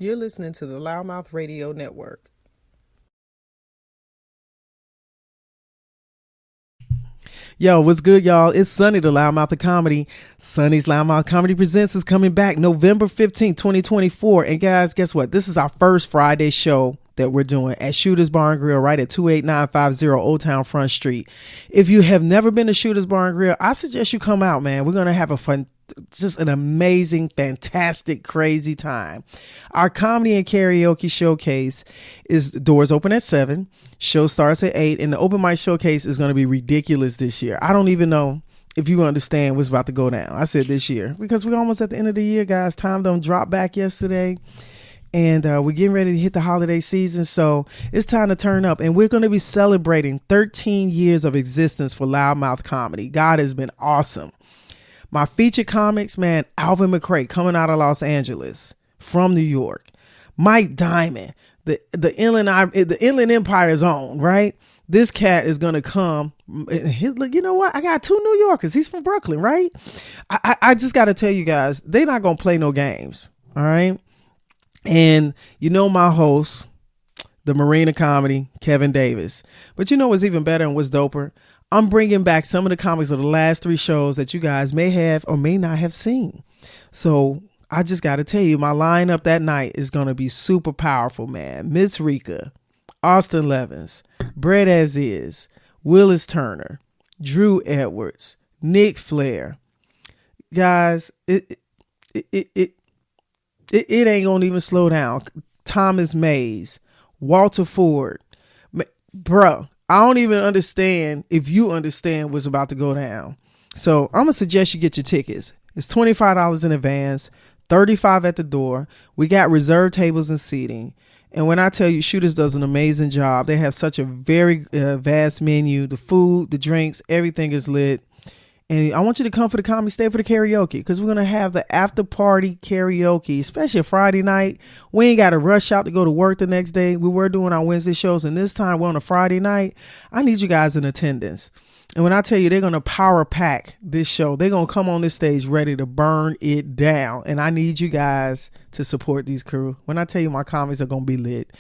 You're listening to the LouddMouth Radio Network. Yo, what's good, y'all? It's Sonny, the LouddMouth of Comedy. Sonny's LouddMouth Comedy Presents is coming back November 15th, 2024. And guys, guess what? This is our first Friday show that we're doing at Shooter's Bar and Grill right at 28950 Old Town Front Street. If you have never been to Shooter's Bar and Grill, I suggest you come out, man. We're going to have just an amazing, fantastic, crazy time. Our comedy and karaoke showcase is doors open at 7. Show starts at 8. And the open mic showcase is going to be ridiculous this year. I don't even know if you understand what's about to go down. I said this year because we're almost at the end of the year, guys. Time done dropped back yesterday. And we're getting ready to hit the holiday season, so it's time to turn up. And we're going to be celebrating 13 years of existence for LouddMouth Comedy. God has been awesome. My featured comics, man, Alvin McCray coming out of Los Angeles from New York. Mike Diamond, the Inland Empire's own, right? This cat is going to come. You know what? I got 2 New Yorkers. He's from Brooklyn, right? I just got to tell you guys, they're not going to play no games, all right? And you know my host, the Marina Comedy, Kevin Davis. But you know what's even better and what's doper? I'm bringing back some of the comics of the last 3 shows that you guys may have or may not have seen. So I just got to tell you, my lineup that night is going to be super powerful, man. Miss Rika, Austin Levins, Brett As Is, Willis Turner, Drew Edwards, Nick Flair. Guys, it ain't gonna even slow down. Thomas Mays, Walter Ford, bruh. I don't even understand if you understand what's about to go down. So I'm gonna suggest you get your tickets. It's $25 in advance, $35 at the door. We got reserved tables and seating. And when I tell you, Shooters does an amazing job. They have such a very vast menu. The food, the drinks, everything is lit. And I want you to come for the comedy, stay for the karaoke, because we're going to have the after party karaoke, especially a Friday night. We ain't got to rush out to go to work the next day. We were doing our Wednesday shows, and this time we're on a Friday night. I need you guys in attendance. And when I tell you they're going to power pack this show, they're going to come on this stage ready to burn it down. And I need you guys to support these crew. When I tell you my comedies are going to be lit,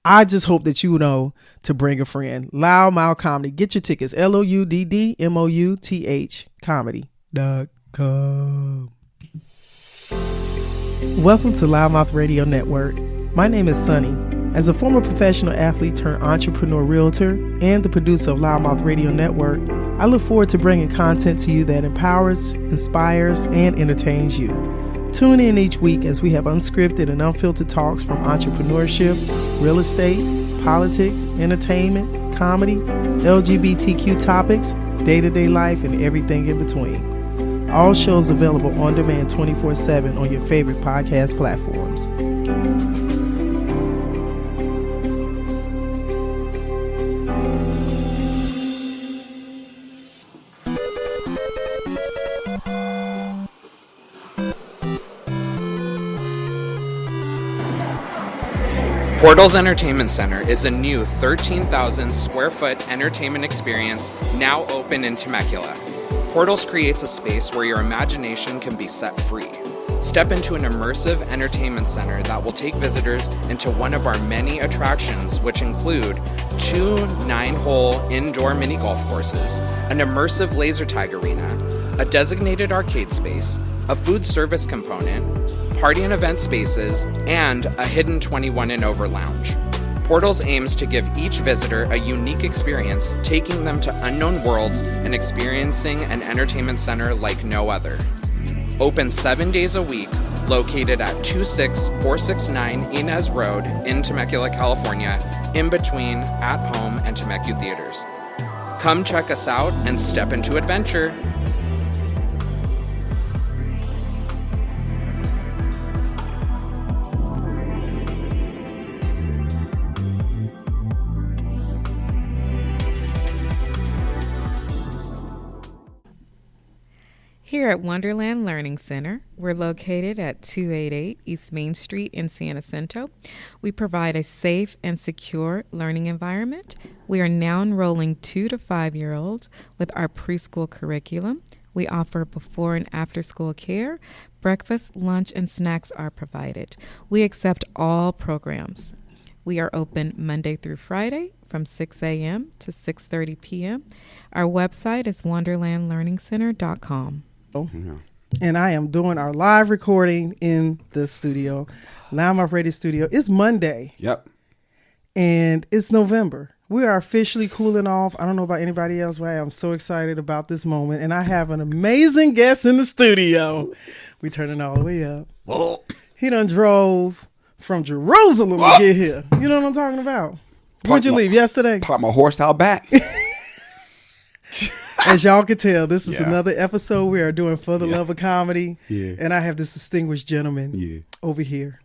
I just hope that you know to bring a friend. LouddMouth Comedy. Get your tickets. LouddMouth comedy.com. Welcome to LouddMouth Radio Network. My name is Sonny. As a former professional athlete turned entrepreneur realtor and the producer of LouddMouth Radio Network, I look forward to bringing content to you that empowers, inspires, and entertains you. Tune in each week as we have unscripted and unfiltered talks from entrepreneurship, real estate, politics, entertainment, comedy, LGBTQ topics, day-to-day life, and everything in between. All shows available on demand 24/7 on your favorite podcast platforms. Portals Entertainment Center is a new 13,000 square foot entertainment experience now open in Temecula. Portals creates a space where your imagination can be set free. Step into an immersive entertainment center that will take visitors into one of our many attractions, which include 2 9-hole indoor mini golf courses, an immersive laser tag arena, a designated arcade space, a food service component, party and event spaces, and a hidden 21 and over lounge. Portals aims to give each visitor a unique experience, taking them to unknown worlds and experiencing an entertainment center like no other. Open 7 days a week, located at 26469 Inez Road in Temecula, California, in between At Home and Temecula Theaters. Come check us out and step into adventure. Here at Wonderland Learning Center, we're located at 288 East Main Street in San Jacinto. We provide a safe and secure learning environment. We are now enrolling 2 to 5-year-olds with our preschool curriculum. We offer before and after school care. Breakfast, lunch, and snacks are provided. We accept all programs. We are open Monday through Friday from 6 a.m. to 6:30 p.m. Our website is wonderlandlearningcenter.com. And I am doing our live recording in the studio, LouddMouth Radio Studio. It's Monday. Yep. And it's November. We are officially cooling off. I don't know about anybody else, but I am so excited about this moment. And I have an amazing guest in the studio. We turning all the way up. Whoa. He done drove from Jerusalem to get here. You know what I'm talking about? Where'd you leave yesterday? Parked my horse out back. As y'all can tell, this is Yeah. another episode we are doing For the Love of Comedy. Yeah. And I have this distinguished gentleman over here,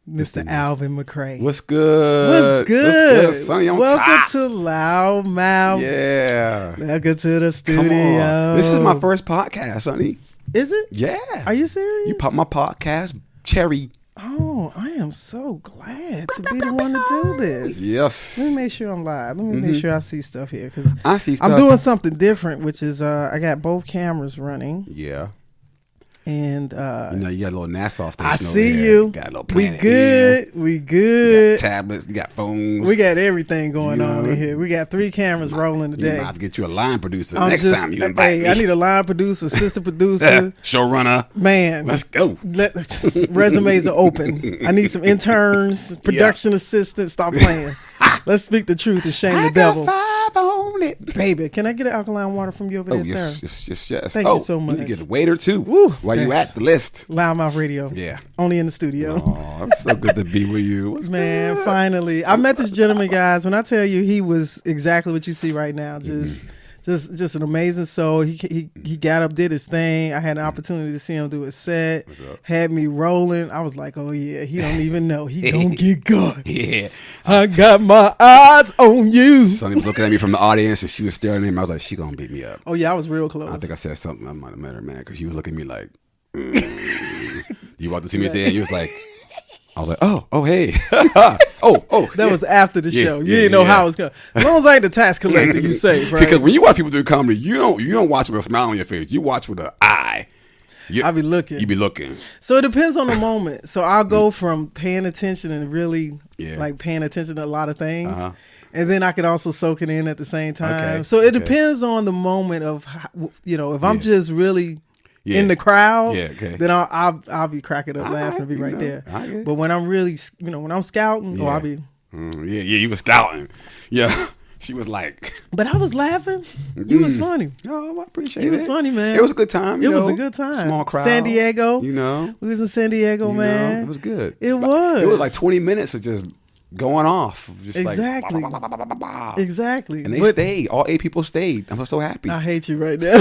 Mr. Alvin McCray. What's good? What's good? Sonny, on Welcome top. to Loudmouth. Yeah. Welcome to the studio. Come on. This is my first podcast, Sonny. Is it? Yeah. Are you serious? You popped my podcast, Cherry. Oh, I am so glad to be the one to do this. Yes. Let me make sure I'm live. Let me make sure I see stuff here, because I see stuff. I'm doing something different, which is I got both cameras running, Yeah. and You know, you got a little Nassau station I over see there. you. Got a little We Planet good. M. We You good. got tablets. You got phones. We got everything going You on know. in here. We got 3 cameras rolling You today. might have to get you a line producer I'm next just- time you invite me. I need a line producer, assistant producer. Showrunner. Man, Let's go. resumes are open. I need some interns, production assistants. Stop playing. Let's speak the truth and shame the devil. Got 5 on it. Baby, can I get an alkaline water from you over there, Oh, sir? yes. Thank you so much. You need to get a waiter too. Woo, while you thanks. at the list. Loudmouth Radio. Yeah. Only in the studio. Oh, it's so good to be with you. What's Man, good? finally. I met this gentleman, guys. When I tell you he was exactly what you see right now, just an amazing soul. He got up, did his thing. I had an opportunity to see him do his set. Had me rolling. I was like, oh yeah, he don't even know. He gonna get good. Yeah. I got my eyes on you. Sonny was looking at me from the audience and she was staring at me. I was like, she gonna beat me up. Oh yeah, I was real close. I think I said something. I might have met her, man, because she was looking at me like, you walked to see me there and you was like, I was like, oh, hey. oh. That was after the Yeah, show. You yeah, didn't know yeah. how it was going. As long as I ain't the tax collector, you safe, right? Because when you watch people do comedy, you don't watch with a smile on your face. You watch with an eye. I be looking. You be looking. So it depends on the moment. So I'll go from paying attention and really Yeah. like paying attention to a lot of things. Uh-huh. And then I can also soak it in at the same time. Okay, So it okay. depends on the moment of, if I'm Yeah. just really Yeah. in the crowd, Yeah, okay. then I'll be cracking up All laughing and be right, right you there. know, I get it. But when I'm really, when I'm scouting, Yeah. I'll be. Yeah, you was scouting. Yeah. She was like, But I was laughing. You was funny. oh, I appreciate it. It was funny, man. It was a good time. It was a good time. Small crowd. San Diego. You know. We was in San Diego, You know, man. it was good. It was. It was like 20 minutes of just going off. Just Exactly. Like, bah, bah, bah, bah, bah, bah. Exactly. And they But stayed. All 8 people stayed. I'm so happy. I hate you right now.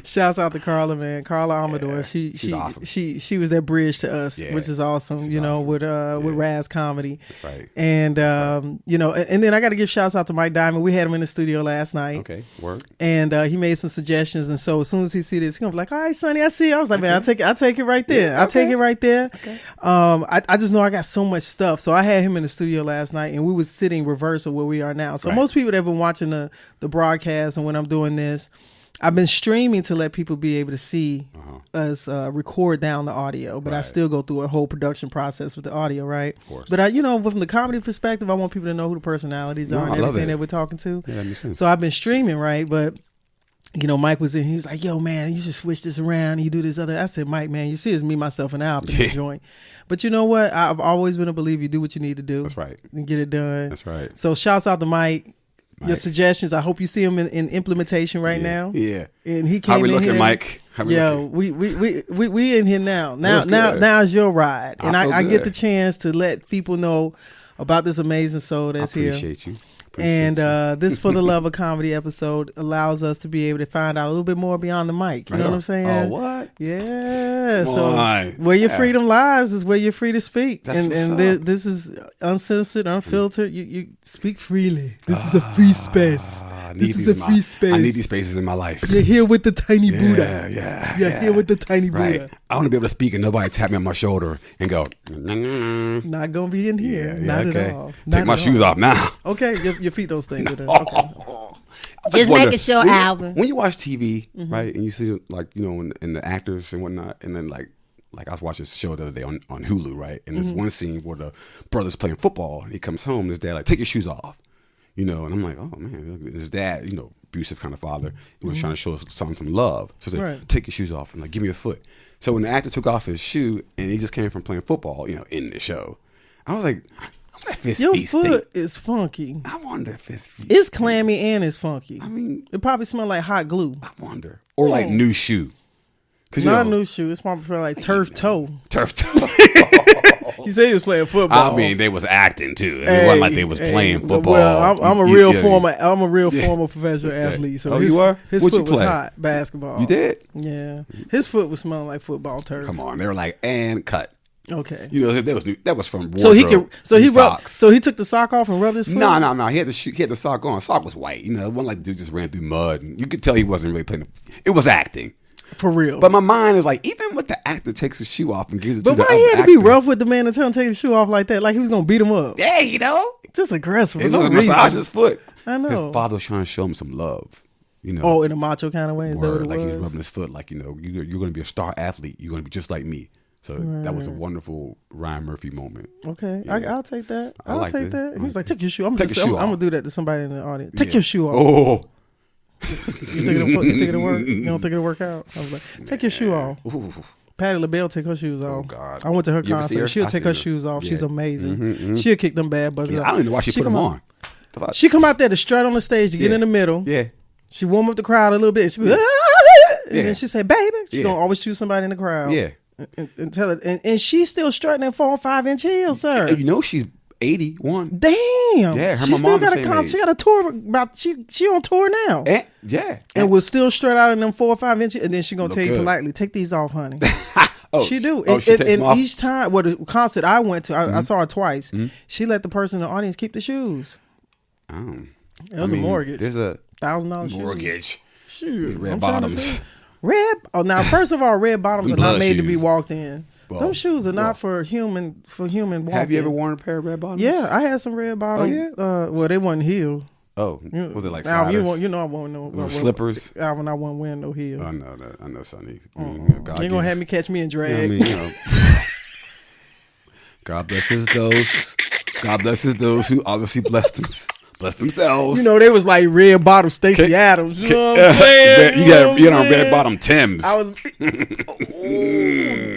Shouts out to Carla, man. Carla Amador. Yeah, She awesome. she was that bridge to us, Yeah, which is awesome. she's You know, awesome. with Raz Comedy. That's right. And and then I got to give shouts out to Mike Diamond. We had him in the studio last night. Okay, work. And he made some suggestions, and so as soon as he see this, he's gonna be like, "All right, Sonny, I see." I was like, "Man, I take it right there. Yeah, I take okay. it right there." Okay. I just know I got so much stuff. So I had him in the studio last night, and we was sitting reverse of where we are now. So Right. most people that have been watching the broadcast and when I'm doing this, I've been streaming to let people be able to see us record down the audio, but I Right. still go through a whole production process with the audio, right? Of course. But from the comedy perspective, I want people to know who the personalities No, are and I love everything it. that we're talking to. Yeah, that makes sense. So I've been streaming, right? But Mike was in. He was like, "Yo, man, you should switch this around. You do this other." I said, "Mike, man, you see, it's me, myself, and I up in this joint." But you know what? I've always been a believer. You do what you need to do. That's right. And get it done. That's right. So shouts out to Mike. Your Mike. suggestions. I hope you see him in implementation right now. Yeah. And he came How we in looking, here. Mike? How we Yo, looking? we in here now. That's good. Now's your ride, and I feel I get good. the chance to let people know about this amazing soul that's here. Appreciate you. And this For the Love of Comedy episode allows us to be able to find out a little bit more beyond the mic. You know what I'm saying? Oh, what? Yeah. Come So on. where your Yeah. freedom lies is where you're free to speak. That's and what's and up. this is uncensored, unfiltered. You speak freely. This is a free space. I need This is these a in my- free space. I need these spaces in my life. You're here with the tiny Buddha. Yeah. You're here with the tiny Right. Buddha. I want to be able to speak and nobody tap me on my shoulder and go, Not gonna be in here. yeah, Not okay. at all. Take Not my at shoes all. off now. Okay, your feet don't stink with it. Okay. Just making sure, Alvin. When you watch TV, right, and you see like and the actors and whatnot, and then like I was watching this show the other day on Hulu, right, and there's one scene where the brother's playing football, and he comes home, and his dad like, take your shoes off, and I'm like, oh man, his dad, abusive kind of father, he was trying to show his son some love, so he's like, take your shoes off and like give me a foot. So when the actor took off his shoe, and he just came from playing football, in the show, I was like, your foot is funky. I wonder if it's clammy and it's funky. I mean, it probably smells like hot glue. I wonder, or like new shoe. Not new shoe. It's probably smell like turf toe. Turf toe. You say he was playing football. I mean, they was acting too. It wasn't like they was playing football. Well, I'm a real former professional athlete. So you are? His foot was hot. Basketball. You did? Yeah. His foot was smelling like football turf. Come on, they were like, and cut. Okay. That was from wardrobe. So he took the sock off and rubbed his foot? No. He had the sock on. Sock was white. It wasn't like the dude just ran through mud. And you could tell he wasn't really playing. It was acting. For real. But my mind is like, even when the actor takes his shoe off and gives it to the other actor. But why he had to be rough with the man and tell him to take his shoe off like that? Like he was going to beat him up. Yeah, Just aggressive. It was massage his foot. I know. His father was trying to show him some love. Oh, in a macho kind of way? Is that what it was? Like he was rubbing his foot like, you're going to be a star athlete. You're going to be just like me. So that was a wonderful Ryan Murphy moment. Okay, yeah. I'll take that. I'll take that. He was like, take your shoe. I'm going to do that to somebody in the audience. Take your shoe off. Oh. You think it'll work? You don't think it'll work out? I was like, take your shoe off. Ooh. Patti LaBelle take her shoes off. Oh God! I went to her You ever see concert. her? She'll I take seen her her. shoes off. Yeah. She's amazing. Mm-hmm. She'll kick them bad buzzers Yeah, up. I don't even know why she put them on. She come out there to strut on the stage to get in the middle. Yeah. She warm up the crowd a little bit. She be and then she say, "Baby," she gonna always choose somebody in the crowd. Yeah. And tell it, and she's still strutting at 4 or 5 inch heels, sir. She's 81. Damn. Yeah, she still got a concert. She got a tour about. She on tour now. And will still strut out in them 4 or 5 inches, and then she gonna tell you politely, take these off, honey. She do. And each time, the concert I went to, I saw her twice. She let the person in the audience keep the shoes. Oh, it was a mortgage. There's a $1,000 mortgage. Shoot, red bottoms. Now first of all, red bottoms are not made to be walked in. Well, those shoes are not for human walking. Have you ever worn a pair of red bottoms? Yeah, I had some red bottoms. Oh, yeah? They wasn't heeled. Oh, was it like Alvin, sliders? I won't know. Slippers? Alvin, I wasn't wearing no heels. I know that. I know, Sonny. You ain't gonna have me catch me in drag. God blesses those. God blesses those who obviously bless themselves. They was like red bottom Stacey Adams. You know what I'm saying? You got red bottom Timbs.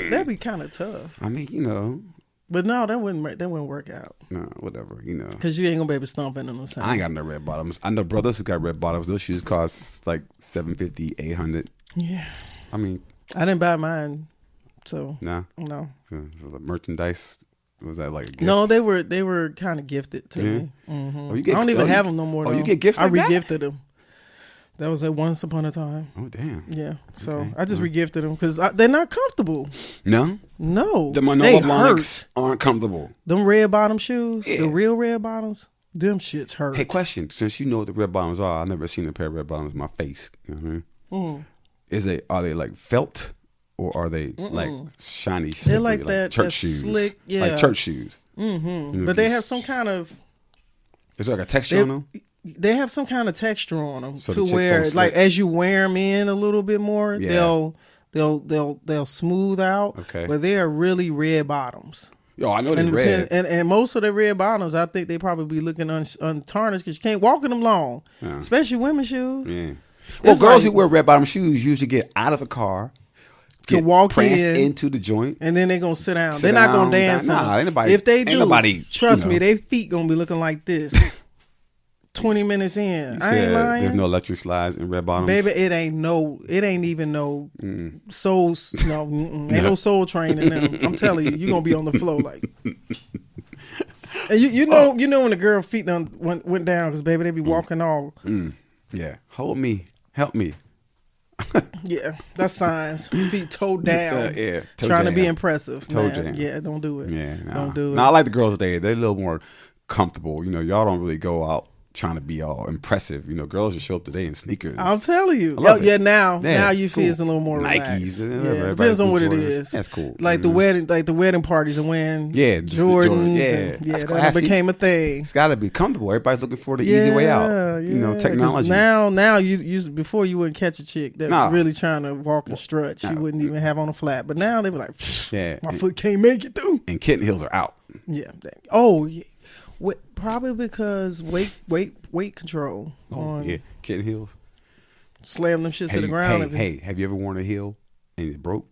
That'd be kind of tough. I mean, But no, that wouldn't work out. No, whatever, Because you ain't gonna be able to stomp in them. I ain't got no red bottoms. I know brothers who got red bottoms. Those shoes cost like $750, $800. Yeah. I mean, I didn't buy mine, so no. So the merchandise, was that like a gift? No, they were kind of gifted to me. Mm-hmm. I don't even have them no more. You get gifts? I regifted them. That was at once upon a time. Oh damn. Yeah. So I just regifted them because they're not comfortable. No. The Manolo Blahniks aren't comfortable. Them red bottom shoes, the real red bottoms, them shits hurt. Hey, question. Since you know what the red bottoms are, I've never seen a pair of red bottoms in my face. You know what I mean? Are they like felt or are they like shiny? They're like that church shoes, slick, like church shoes. But they have some kind of. Is there like a texture on them? They have some kind of texture on them so to where, like, as you wear them in a little bit more, they'll smooth out. Okay, but they are really red bottoms. Yo, I know they're red. And most of the red bottoms, I think they probably be looking untarnished because you can't walk in them long, especially women's shoes. Yeah. Well, girls who wear red bottom shoes usually get out of a car to walk into the joint, and then they're gonna sit down. They're not gonna dance. If they do, trust me, their feet gonna be looking like this. 20 minutes in. I ain't lying. There's no electric slides in red bottoms. Baby, it ain't even no soul. Ain't no soul train in them. I'm telling you, you're gonna be on the floor like. And you know when the girl feet went down because baby they be walking all. Yeah, hold me, help me. Yeah, that's signs. Feet toe down. Toe trying jam. to be impressive. Toe jam. Yeah, don't do it. Yeah, don't do it. No, I like the girls today. They're a little more comfortable. Y'all don't really go out trying to be all impressive. You know, girls just show up today in sneakers. I'm telling you. I love it. Now you it's feel cool. it's a little more Nikes. relaxed. Yeah, depends on what it is. That's cool. Like the wedding parties are wearing just the Jordans. Yeah, that's that classy. became a thing. It's got to be comfortable. Everybody's looking for the easy way out. You know, technology. Now you before you wouldn't catch a chick that was really trying to walk and strut. She wouldn't even have on a flat. But now they be like, my foot can't make it through. And kitten heels are out. Yeah. Oh, yeah. Probably because weight control. Kitten heels. Slam them shits to the ground. Hey, have you ever worn a heel and it broke?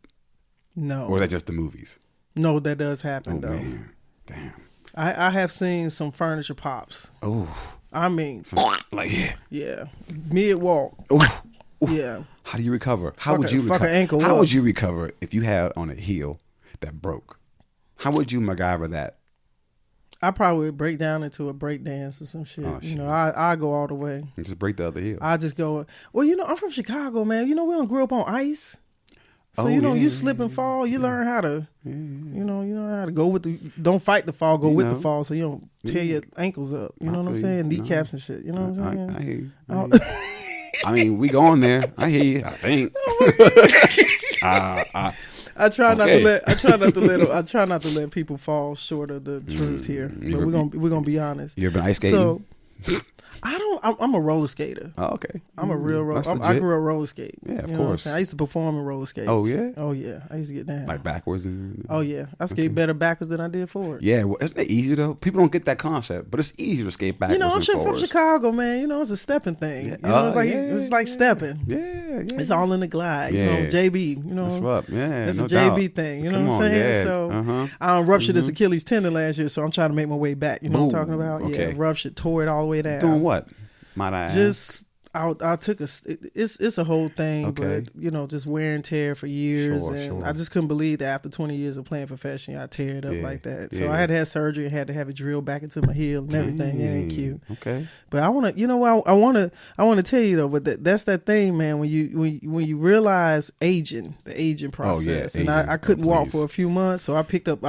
No. Or is that just the movies? No, that does happen though. Man. Damn. I have seen some furniture pops. Oh. I mean, yeah, mid walk. Oh. Yeah. How do you recover? How would you recover if you had on a heel that broke? How would you MacGyver that? I probably would break down into a break dance or some shit. You know, I go all the way. And just break the other heel. I just go. Well, you know, I'm from Chicago, man. You know, we don't grow up on ice, so you slip and fall. You learn how to, you know how to go with the. Don't fight the fall. Go with the fall, so you don't tear your ankles up. You know what I'm saying? Kneecaps and shit. You know what I'm saying? I hear you. I mean, we going there. I hear you. I think. I try not to let people fall short of the truth here. But we're gonna be honest. You ever been ice skating? So I'm a roller skater. Oh, okay. I'm a real roller. I grew up roller skating. Yeah, of course. I used to perform in roller skates. Oh yeah. Oh yeah. I used to get down like backwards and. Oh yeah. I skate better backwards than I did forward. Yeah, well, isn't it easy though? People don't get that concept, but it's easier to skate backwards. You know, I'm from Chicago, man. You know, it's a stepping thing. You know, it's like stepping. Yeah. It's all in the glide. Yeah. You know, JB. You know, that's what. Yeah, it's no a JB doubt. thing. You know Come what I'm on, saying? yeah. So I ruptured his Achilles tendon last year, so I'm trying to make my way back. You know what I'm talking about? Okay. Yeah, ruptured, tore it all the way down. Doing what? Might I just I took it's a whole thing, but you know, just wear and tear for years, I just couldn't believe that after 20 years of playing professionally, I tear it up like that. So I had to have surgery, had to have it drilled back into my heel and everything. It ain't cute. Okay, but I want to, you know, I want to tell you though, but that's that thing, man. When you realize the aging process, and I couldn't walk for a few months, so I picked up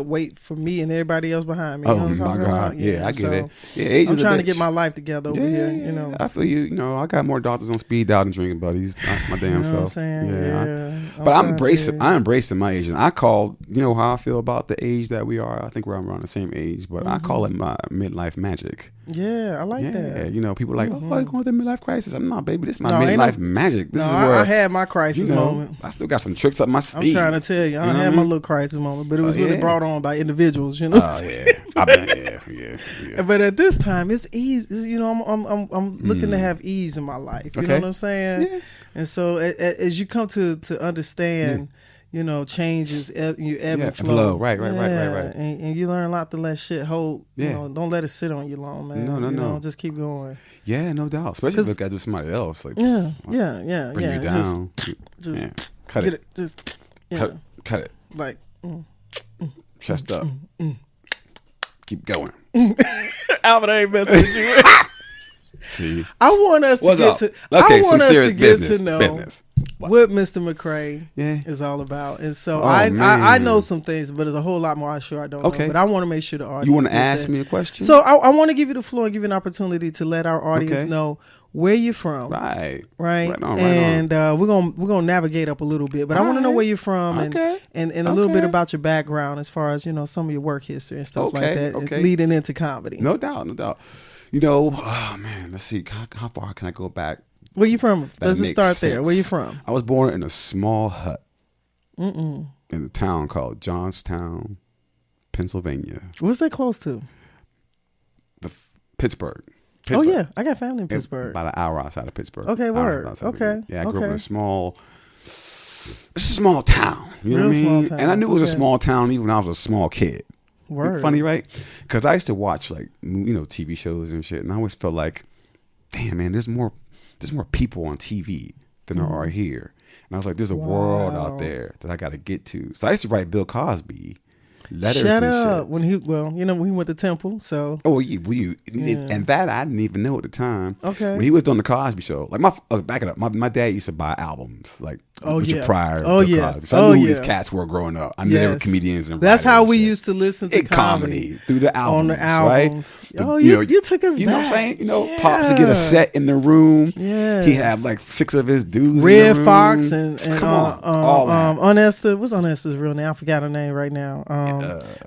weight for me and everybody else behind me. You know what I'm talking about? Yeah, I get it. Yeah, I'm trying to get my life together over here. You know, I feel you. You know, I got more doctors on speed dial than drinking buddies. My damn self. What I'm saying? But I'm embracing my age, and I call, you know how I feel about the age that we are. I think we're around the same age, but I call it my midlife magic. Yeah, I like that. You know, people are like, oh, you're going through midlife crisis. I'm not, baby. This is my midlife magic. This is where I had my crisis moment. I still got some tricks up my sleeve. I'm trying to tell you, I had my little crisis moment, but it was really brought on by individuals. You know. Yeah. But at this time, it's easy. You know, I'm looking to have ease in my life. You know what I'm saying? Yeah. And so as you come to understand. You know, changes, you ebb and flow. Right. And you learn a lot to let shit hold. You know, don't let it sit on you long, man. No. Just keep going. Yeah, no doubt. Especially if you got to do somebody else. Like, bring you down. Just cut get it. Just cut it. Like, chest up. Keep going. Albert, I ain't messing with you. See, I want us to get to. Okay, I want some us serious to get business. to know what Mr. McCray is all about, and so I know some things, but there's a whole lot more I'm sure I don't know. But I want to make sure the audience. You want to ask me a question? So I want to give you the floor and give you an opportunity to let our audience know where you're from. Right. And we're gonna navigate up a little bit, but I want to know where you're from and a little bit about your background as far as, you know, some of your work history and stuff like that, leading into comedy. No doubt. You know, oh man, let's see, how far can I go back? Where you from? Let's just start there. Where you from? I was born in a small hut in a town called Johnstown, Pennsylvania. What's that close to? Pittsburgh. Oh yeah, I got family in Pittsburgh. About an hour outside of Pittsburgh. Okay, word. Okay. Yeah, I grew up in a small town. You know what I mean? And I knew it was a small town even when I was a small kid. Word. Funny, right? Because I used to watch, like, you know, TV shows and shit, and I always felt like, damn, man, there's more people on TV than there are here. And I was like, there's a world out there that I got to get to. So I used to write Bill Cosby. letters Shut and up. shit. When he went to Temple, so. Oh, and that I didn't even know at the time. Okay. When he was doing the Cosby Show, like back it up. My dad used to buy albums, like Richard Pryor. Cosby. So I knew who these cats were growing up. I knew they were comedians and that's how we shit. used to listen to comedy through the albums, on the albums. Right? Oh, you took us back. You know what I'm saying? Pops would get a set in the room. Yes. He had like 6 of his dudes. Red in the room. Fox and all that. Aunt Esther. What's Aunt Esther's real name? I forgot her name right now.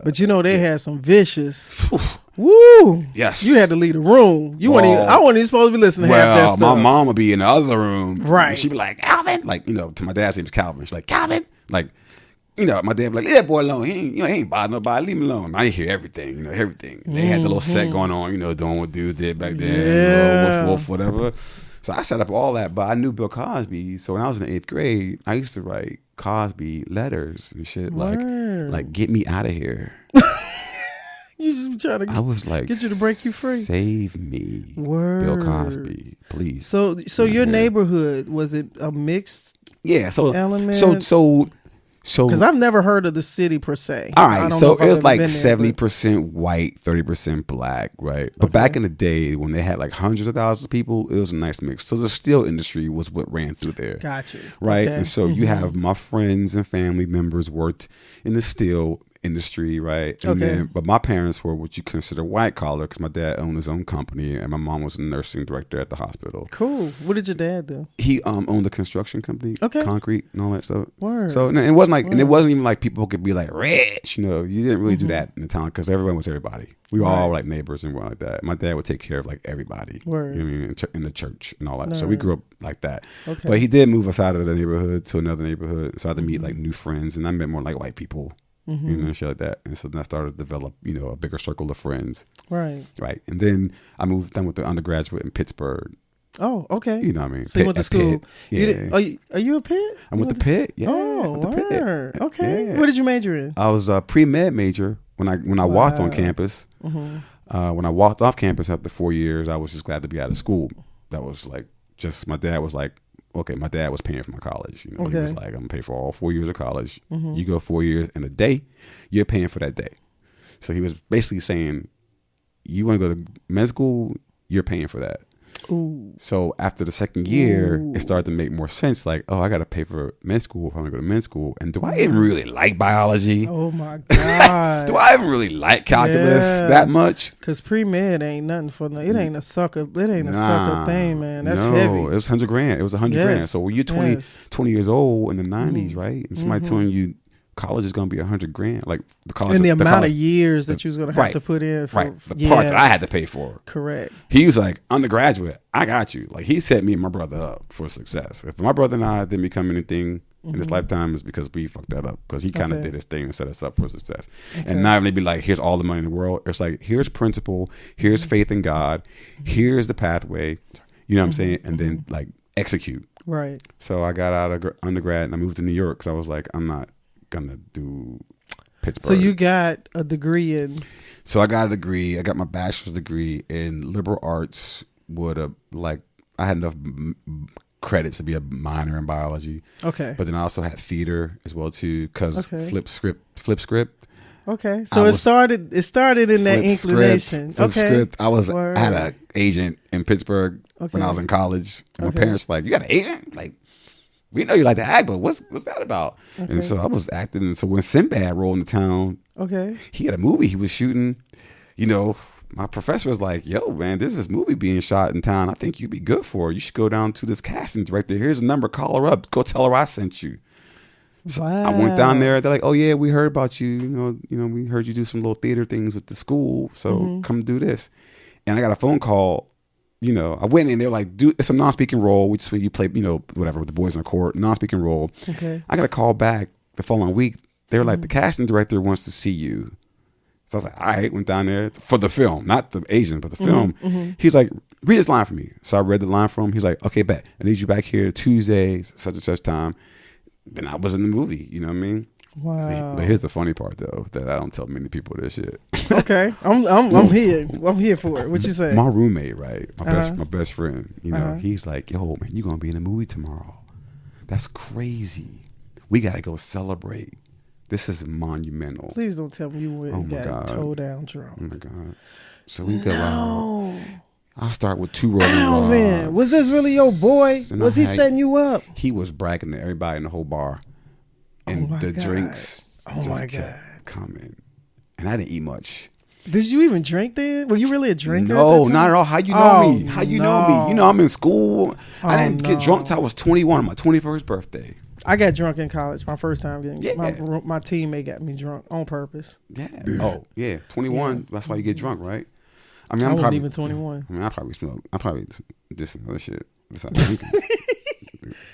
But they had some vicious. Woo! Yes, you had to leave the room. I wasn't even supposed to be listening to half that stuff. My mom would be in the other room, right? She'd be like, Calvin, like to my dad's name's Calvin. She's like, Calvin, like. My dad be like, leave that boy alone. He ain't bothering nobody. Leave him alone. I hear everything. Everything. They had the little set going on. Doing what dudes did back then. Wolf, whatever. So I set up all that, but I knew Bill Cosby. So when I was in the 8th grade, I used to write Cosby letters and shit like get me out of here. You just trying to. I was like, get you to break you free. Save me, Bill Cosby, please. So your neighborhood, was it a mixed? Yeah. So element? So because I've never heard of the city per se. All right, so it was like 70% white, 30% black, right? But back in the day when they had like hundreds of thousands of people, it was a nice mix. So the steel industry was what ran through there. Gotcha. Right? Okay. And so you have my friends and family members worked in the steel industry, right? And but my parents were what you consider white collar because my dad owned his own company and my mom was a nursing director at the hospital. Cool. What did your dad do? He owned a construction company, concrete and all that stuff. Word. So it wasn't like, and it wasn't even like people could be like rich, you didn't really do that in the town because everyone was everybody. We were all like neighbors and like that. My dad would take care of like everybody. Word. You know what I mean? In the church and all that. So we grew up like that. Okay. But he did move us out of the neighborhood to another neighborhood. So I had to meet like new friends and I met more like white people. Shit like that. And so then I started to develop, a bigger circle of friends. Right. Right. And then I moved down with the undergraduate in Pittsburgh. Oh, okay. You know what I mean? So you went to school. Yeah. Are you a Pitt? I went to Pitt. Yeah. Oh, Pitt. Okay. Yeah. What did you major in? I was a pre-med major when I walked on campus. When I walked off campus after 4 years, I was just glad to be out of school. That was like my dad was like, okay, my dad was paying for my college. He was like, I'm going to pay for all 4 years of college. You go 4 years in a day, you're paying for that day. So he was basically saying, you want to go to med school, you're paying for that. Ooh. So after the second year, it started to make more sense. Like, oh, I got to pay for med school if I'm going to go to med school. And do I even really like biology? Oh, my God. Do I even really like calculus that much? Because pre-med ain't nothing for it ain't a sucker. It ain't a sucker thing, man. That's heavy. It was $100,000. It was $100,000. So when you're 20 years old in the 90s, right? And somebody telling you college is going to be $100,000, like the college, and the amount of years that you was going to have to put in for the part that I had to pay for. Correct. He was like, undergraduate, I got you. Like he set me and my brother up for success. If my brother and I didn't become anything in this lifetime, it's because we fucked that up, because he kind of did his thing and set us up for success. And not even be like, here's all the money in the world. It's like, here's principle, here's faith in God, here's the pathway, you know what I'm saying, and then like execute. Right. So I got out of undergrad and I moved to New York because I was like, I'm not gonna do Pittsburgh. So you got a degree in? So I got a degree. I got my bachelor's degree in liberal arts. I had enough credits to be a minor in biology. Okay. But then I also had theater as well too, because flip script. Okay. So it started in that inclination. Flip script. I had an agent in Pittsburgh when I was in college. And my parents were like, you got an agent? Like, we know you like to act, but what's that about? Okay. And so I was acting. And so when Sinbad rolled into town, he had a movie he was shooting. My professor was like, yo, man, there's this movie being shot in town. I think you'd be good for it. You should go down to this casting director. Here's a number. Call her up. Go tell her I sent you. So I went down there. They're like, oh, yeah, we heard about you. We heard you do some little theater things with the school. So come do this. And I got a phone call. I went in, they were like, dude, it's a non-speaking role. You play, whatever, with the boys in the court, non-speaking role. Okay. I got a call back the following week. They were like, the casting director wants to see you. So I was like, all right, went down there for the film, not the agent, but the film. He's like, read this line for me. So I read the line for him. He's like, okay, bet. I need you back here Tuesday, such and such time. Then I was in the movie, you know what I mean? Wow. But here's the funny part, though, that I don't tell many people this shit. Okay, I'm here. I'm here for it. What you say? My roommate, right? My best friend. He's like, yo, man, you gonna be in the movie tomorrow? That's crazy. We gotta go celebrate. This is monumental. Please don't tell me you went and got God. toe down drunk. Oh my God. So we go out. I start with 2 rolling rods. Man, was this really your boy? And Was he setting you up? He was bragging to everybody in the whole bar. And my the God. drinks Oh my kept God. coming. And I didn't eat much. Did you even drink then? Were you really a drinker? No, at that not time? at all. How you know Oh, me? How you know me? You know I'm in school. I didn't get drunk till I was 21 on my 21st birthday. I got drunk in college. My first time getting. Yeah. My teammate got me drunk on purpose. Yeah. Oh, yeah. 21. Yeah. That's why you get drunk, right? I mean, I I'm wasn't probably even 21. I mean, I probably smoke. I probably did some other shit besides drinking.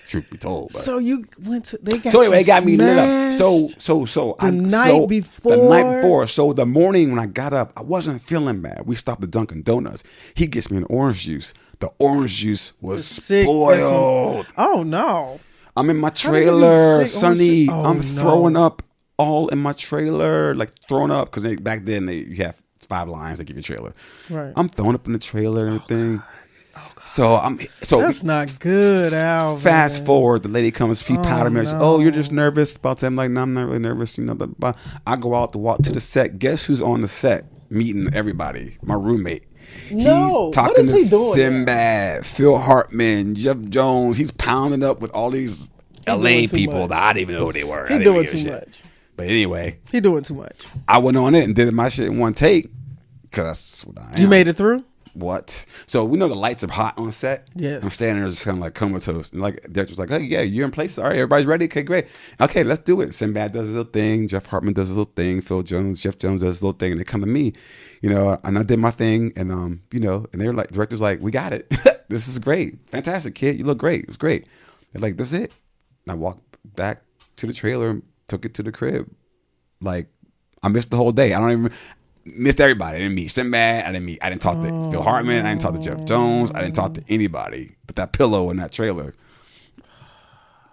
Truth be told. But. So you went to. They got. So anyway, you it got me lit up. smashed So the night before. The night before. So the morning when I got up, I wasn't feeling bad. We stopped at Dunkin' Donuts. He gets me an orange juice. The orange juice was Sick. spoiled. Oh no. I'm in my How did you trailer, sick Sonny. orange juice? Oh, I'm no. throwing up all in my trailer, like throwing up because back then you have 5 lines they give you a trailer. Right. I'm throwing up in the trailer and everything. Oh, So that's not good, Al. fast forward, the lady comes, she powdered me. She says, no. "Oh, you're just nervous about that." I'm like, "No, I'm not really nervous." You know, blah, blah, blah. I go out to walk to the set. Guess who's on the set? Meeting everybody. My roommate. No. He's talking What is to he doing Sinbad, Phil Hartman, Jeff Jones. He's pounding up with all these LA doing too people much. that I didn't even know who they were. He I didn't doing give a too shit. much. But anyway, He doing too much. I went on it and did my shit in one take because that's what I am. You made it through? What? So we know the lights are hot on set. Yes. I'm standing there just kind of like comatose. And like director's like, "Oh yeah, you're in place. All right, everybody's ready. Okay, great. Okay, let's do it." Sinbad does his little thing. Jeff Hartman does his little thing. Jeff Jones does his little thing. And they come to me, you know, and I did my thing. And you know, and they're like, director's like, "We got it. This is great. Fantastic, kid. You look great. It was great." They're like, "That's it." And I walked back to the trailer and took it to the crib. Like, I missed the whole day. I don't even missed everybody. I didn't meet Sinbad. I didn't talk to Phil Hartman. I didn't talk to Jeff Jones. I didn't talk to anybody but that pillow in that trailer.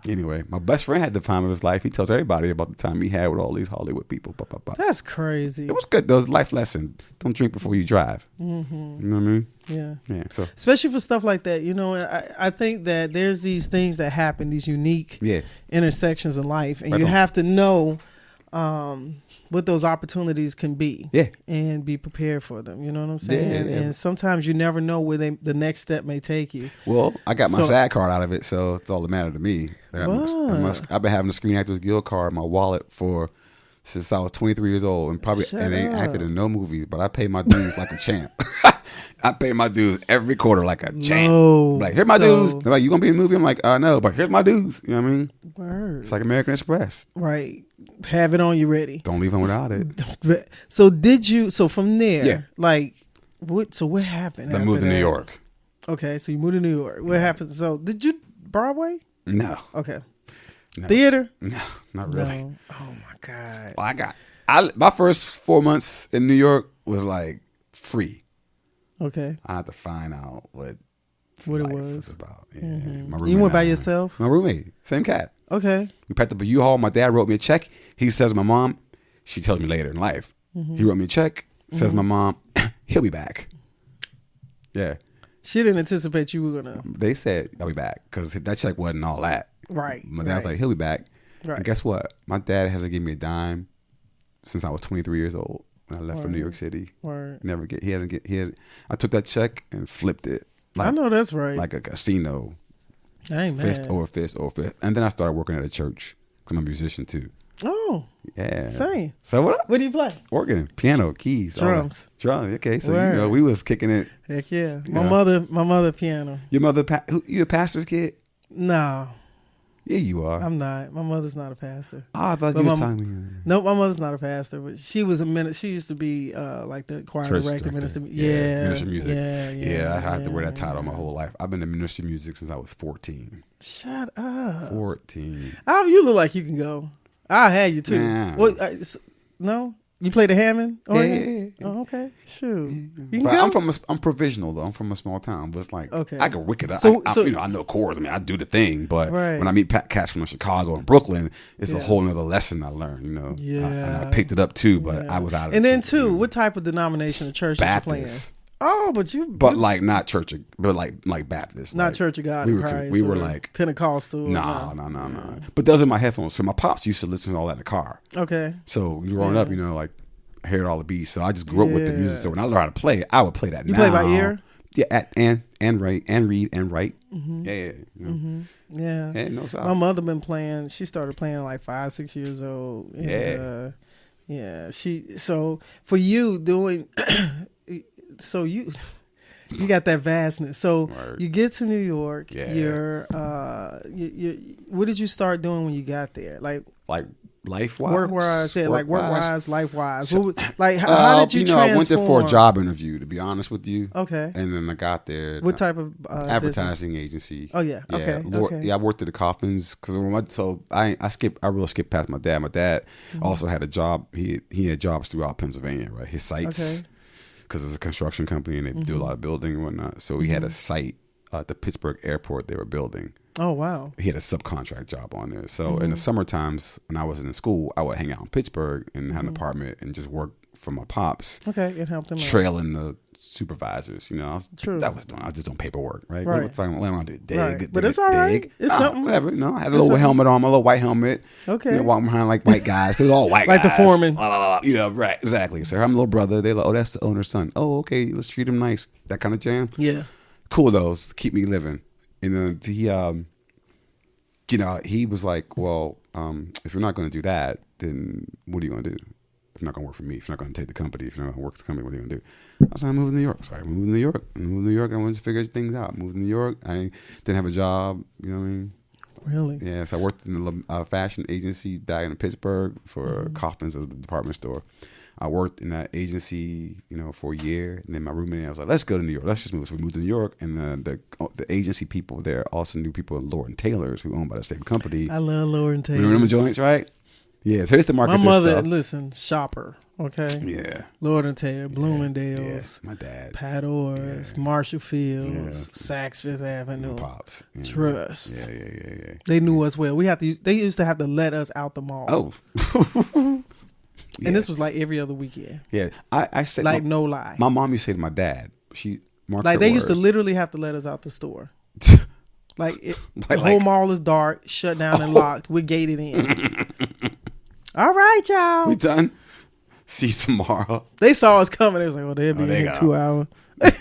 Anyway, my best friend had the time of his life. He tells everybody about the time he had with all these Hollywood people. Blah, blah, blah. That's crazy. It was good. There was a life lesson. Don't drink before you drive. Mm-hmm. You know what I mean? Yeah. Yeah. So Especially for stuff like that, you know, and I think that there's these things that happen, these unique intersections in life, and Right you on. have to know what those opportunities can be, and be prepared for them. You know what I'm saying? Yeah. And sometimes you never know where the next step may take you. well, I got my So- SAG card out of it, so it's all that mattered to me. I've been having a Screen Actors Guild card in my wallet since I was 23 years old, and ain't acted in no movies, but I pay my dues like a champ. I pay my dues every quarter like a champ. No. Like, here's my So- dues. They're like, "You gonna be in the movie?" I'm like, "No, but here's my dues." You know what I mean? Word. It's like American Express. Right. Have it on you ready. Don't leave them without it. So from there, Yeah. like, what happened? Then after moved to New that? York. Okay, so you moved to New York. What happened? So did you Broadway? No, Okay. no. Theater? No, not really. No. Oh my God. Well, my first 4 months in New York was like free. Okay. I had to find out what What it life was. about. Yeah. Mhm. My You roommate went by and I- yourself? My roommate, same cat. Okay. We packed up a U-Haul. My dad wrote me a check. He says my mom, she tells me later in life. He wrote me a check. Says my mom, he'll be back. Yeah. She didn't anticipate you were gonna. They said, I'll be back. Because that check wasn't all that. Right. My dad's right. like, he'll be back. Right. And guess what? My dad hasn't given me a dime since I was 23 years old when I left for New York City. Word. I took that check and flipped it. I know that's right. Like a casino. I ain't Fist mad. over fist over fist. And then I started working at a church because I'm a musician too. Oh, Yeah. same. So what up? What do you play? Organ, piano, keys, all that. Drums. Drums. Okay, so Word. we was kicking it. Heck yeah. My Yeah. mother piano. Your mother, you a pastor's kid? No, Yeah, you are. I'm not. My mother's not a pastor. I thought But you were my- telling me. No, my mother's not a pastor, but she was a minister. She used to be like the choir Church director, director. minister. Yeah, Minister of music. Yeah, I had to wear that title my yeah. whole life. I've been in ministry of music since I was 14. Shut up. 14. You look like you can go. I'll have you too. Nah. No, you play the Hammond? Yeah. Oh, okay. Shoot. You can But go? I'm provisional though. I'm from a small town, but it's like Okay. I can wick it up. So- I know chords. I mean, I do the thing, but Right. when I meet cats from Chicago and Brooklyn, it's a Yeah. whole nother lesson I learned. You know, Yeah. and I picked it up too, but Yeah. I was out of And it then too. too, what type of denomination of church did you play in? Baptist. Oh, but like not church, but like Baptist, not like, Church of God in Christ. We were like Pentecostal. No. But those are my headphones. So my pops used to listen to all that in the car. Okay. So growing up, like I heard all the beats. So I just grew up with the music. So when I learned how to play, I would play that. You play by ear? Yeah, and write and read and write. Mm-hmm. Yeah. Yeah. And no my mother been playing. She started playing like 5-6 years old. And, yeah. So for you doing, so you got that vastness. So you get to New York. Yeah. You're what did you start doing when you got there? Like life-wise? Work-wise, work-wise, life-wise. How did you transform? I went there for a job interview, to be honest with you. Okay. And then I got there. What type of advertising business? agency. Oh, yeah. Okay. Yeah, I worked at the Kaufmans because I really skipped past my dad. My dad also had a job. He had jobs throughout Pennsylvania, right? His sites. Okay. Because it's a construction company and they do a lot of building and whatnot. So he had a site at the Pittsburgh airport they were building. Oh, wow. He had a subcontract job on there. So in the summer times when I was in school, I would hang out in Pittsburgh and have an apartment and just work for my pops. Okay, it helped him trailing the supervisors, True. I was just doing paperwork, right? Right. What am I do? Dig, but it's all right. It's something. Whatever. I had a little helmet on, my little white helmet. Okay. Walking behind like white guys, because all white like guys. the foreman. Right, exactly. So I'm a little brother. They're like, that's the owner's son. Oh, okay, let's treat him nice. That kind of jam. Yeah. Cool, those keep me living. And then he was like, well, if you're not going to do that, then what are you going to do? If you're not going to work for me, if you're not going to take the company, if you're not going to work for the company, what are you going to do? I was like, I'm moving to New York. So I moved to New York. I wanted to figure things out. Moved to New York. I didn't have a job. You know what I mean? Really? Yeah. So I worked in a fashion agency down in Pittsburgh for Kaufman's, a department store. I worked in that agency, for a year. And then my roommate, I was like, let's go to New York. Let's just move. So we moved to New York. And the agency people there also knew people in Lord & Taylor's who owned by the same company. I love Lord & Taylor's. Remember them joints, right? Yeah. So it's the market. My mother, listen, shopper. Okay. Yeah. Lord & Taylor, Bloomingdale's. Yeah. My dad. Pat Orr's, Marshall Fields, Saks Fifth Avenue. Pops. Yeah. Trust. Yeah. They knew us well. They used to have to let us out the mall. Oh. And this was like every other weekend. Yeah, I said like no lie. My mom used to say to my dad, they used to literally have to let us out the store. The whole mall is dark, shut down and locked. We're gated in. All right, y'all. We done. See you tomorrow. They saw us coming. They was like, "Oh, they'll be in 2 hours."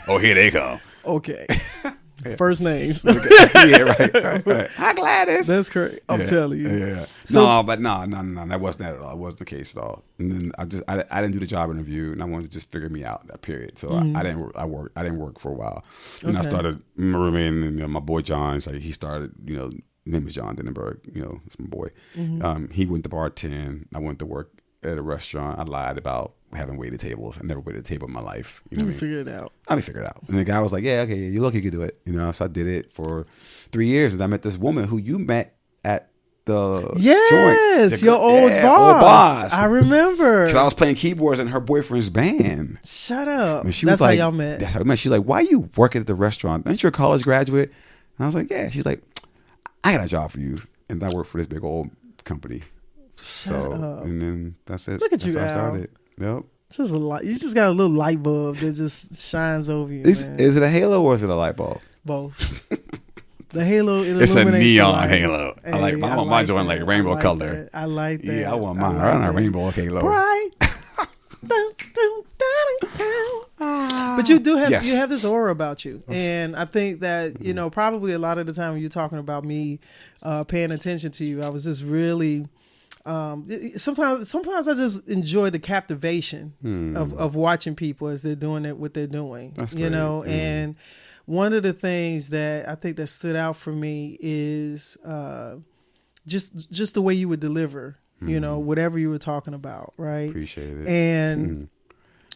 Oh, here they come. Okay. First names. Yeah, right. Hi, Gladys. That's correct. I'm telling you. Yeah. So, no, that wasn't that at all. It wasn't the case at all. And then I didn't do the job interview, and I wanted to just figure me out that period. So I didn't work for a while. And I started my roommate and my boy John. So he started. His name is John Denenberg. It's my boy. He went to bartend. I went to work at a restaurant. I lied about having waited tables. I never waited a table in my life. You figure it out. I figure it out. And the guy was like, yeah, okay, you look, you could do it. So I did it for 3 years. And I met this woman who you met at the joint. Your old boss. I remember. Because I was playing keyboards in her boyfriend's band. Shut up. And that's how y'all met. That's how we met. She's like, why are you working at the restaurant? Aren't you a college graduate? And I was like, yeah. She's like, I got a job for you. And I work for this big old company. Shut up. And then that's it. Look at you, how I Al. started. Yep. Just a light. You just got a little light bulb that just shines over you. Is it a halo or is it a light bulb? Both. The halo. It's a neon halo. Hey, I want my joint like rainbow color. I like that. Yeah, I want mine. I want a rainbow halo. Bright. But you do have you have this aura about you, and I think that probably a lot of the time when you're talking about me paying attention to you, I was just really. Sometimes I just enjoy the captivation of watching people as they're doing what they're doing. That's great. And one of the things that I think that stood out for me is just the way you would deliver, whatever you were talking about, right? Appreciate it. And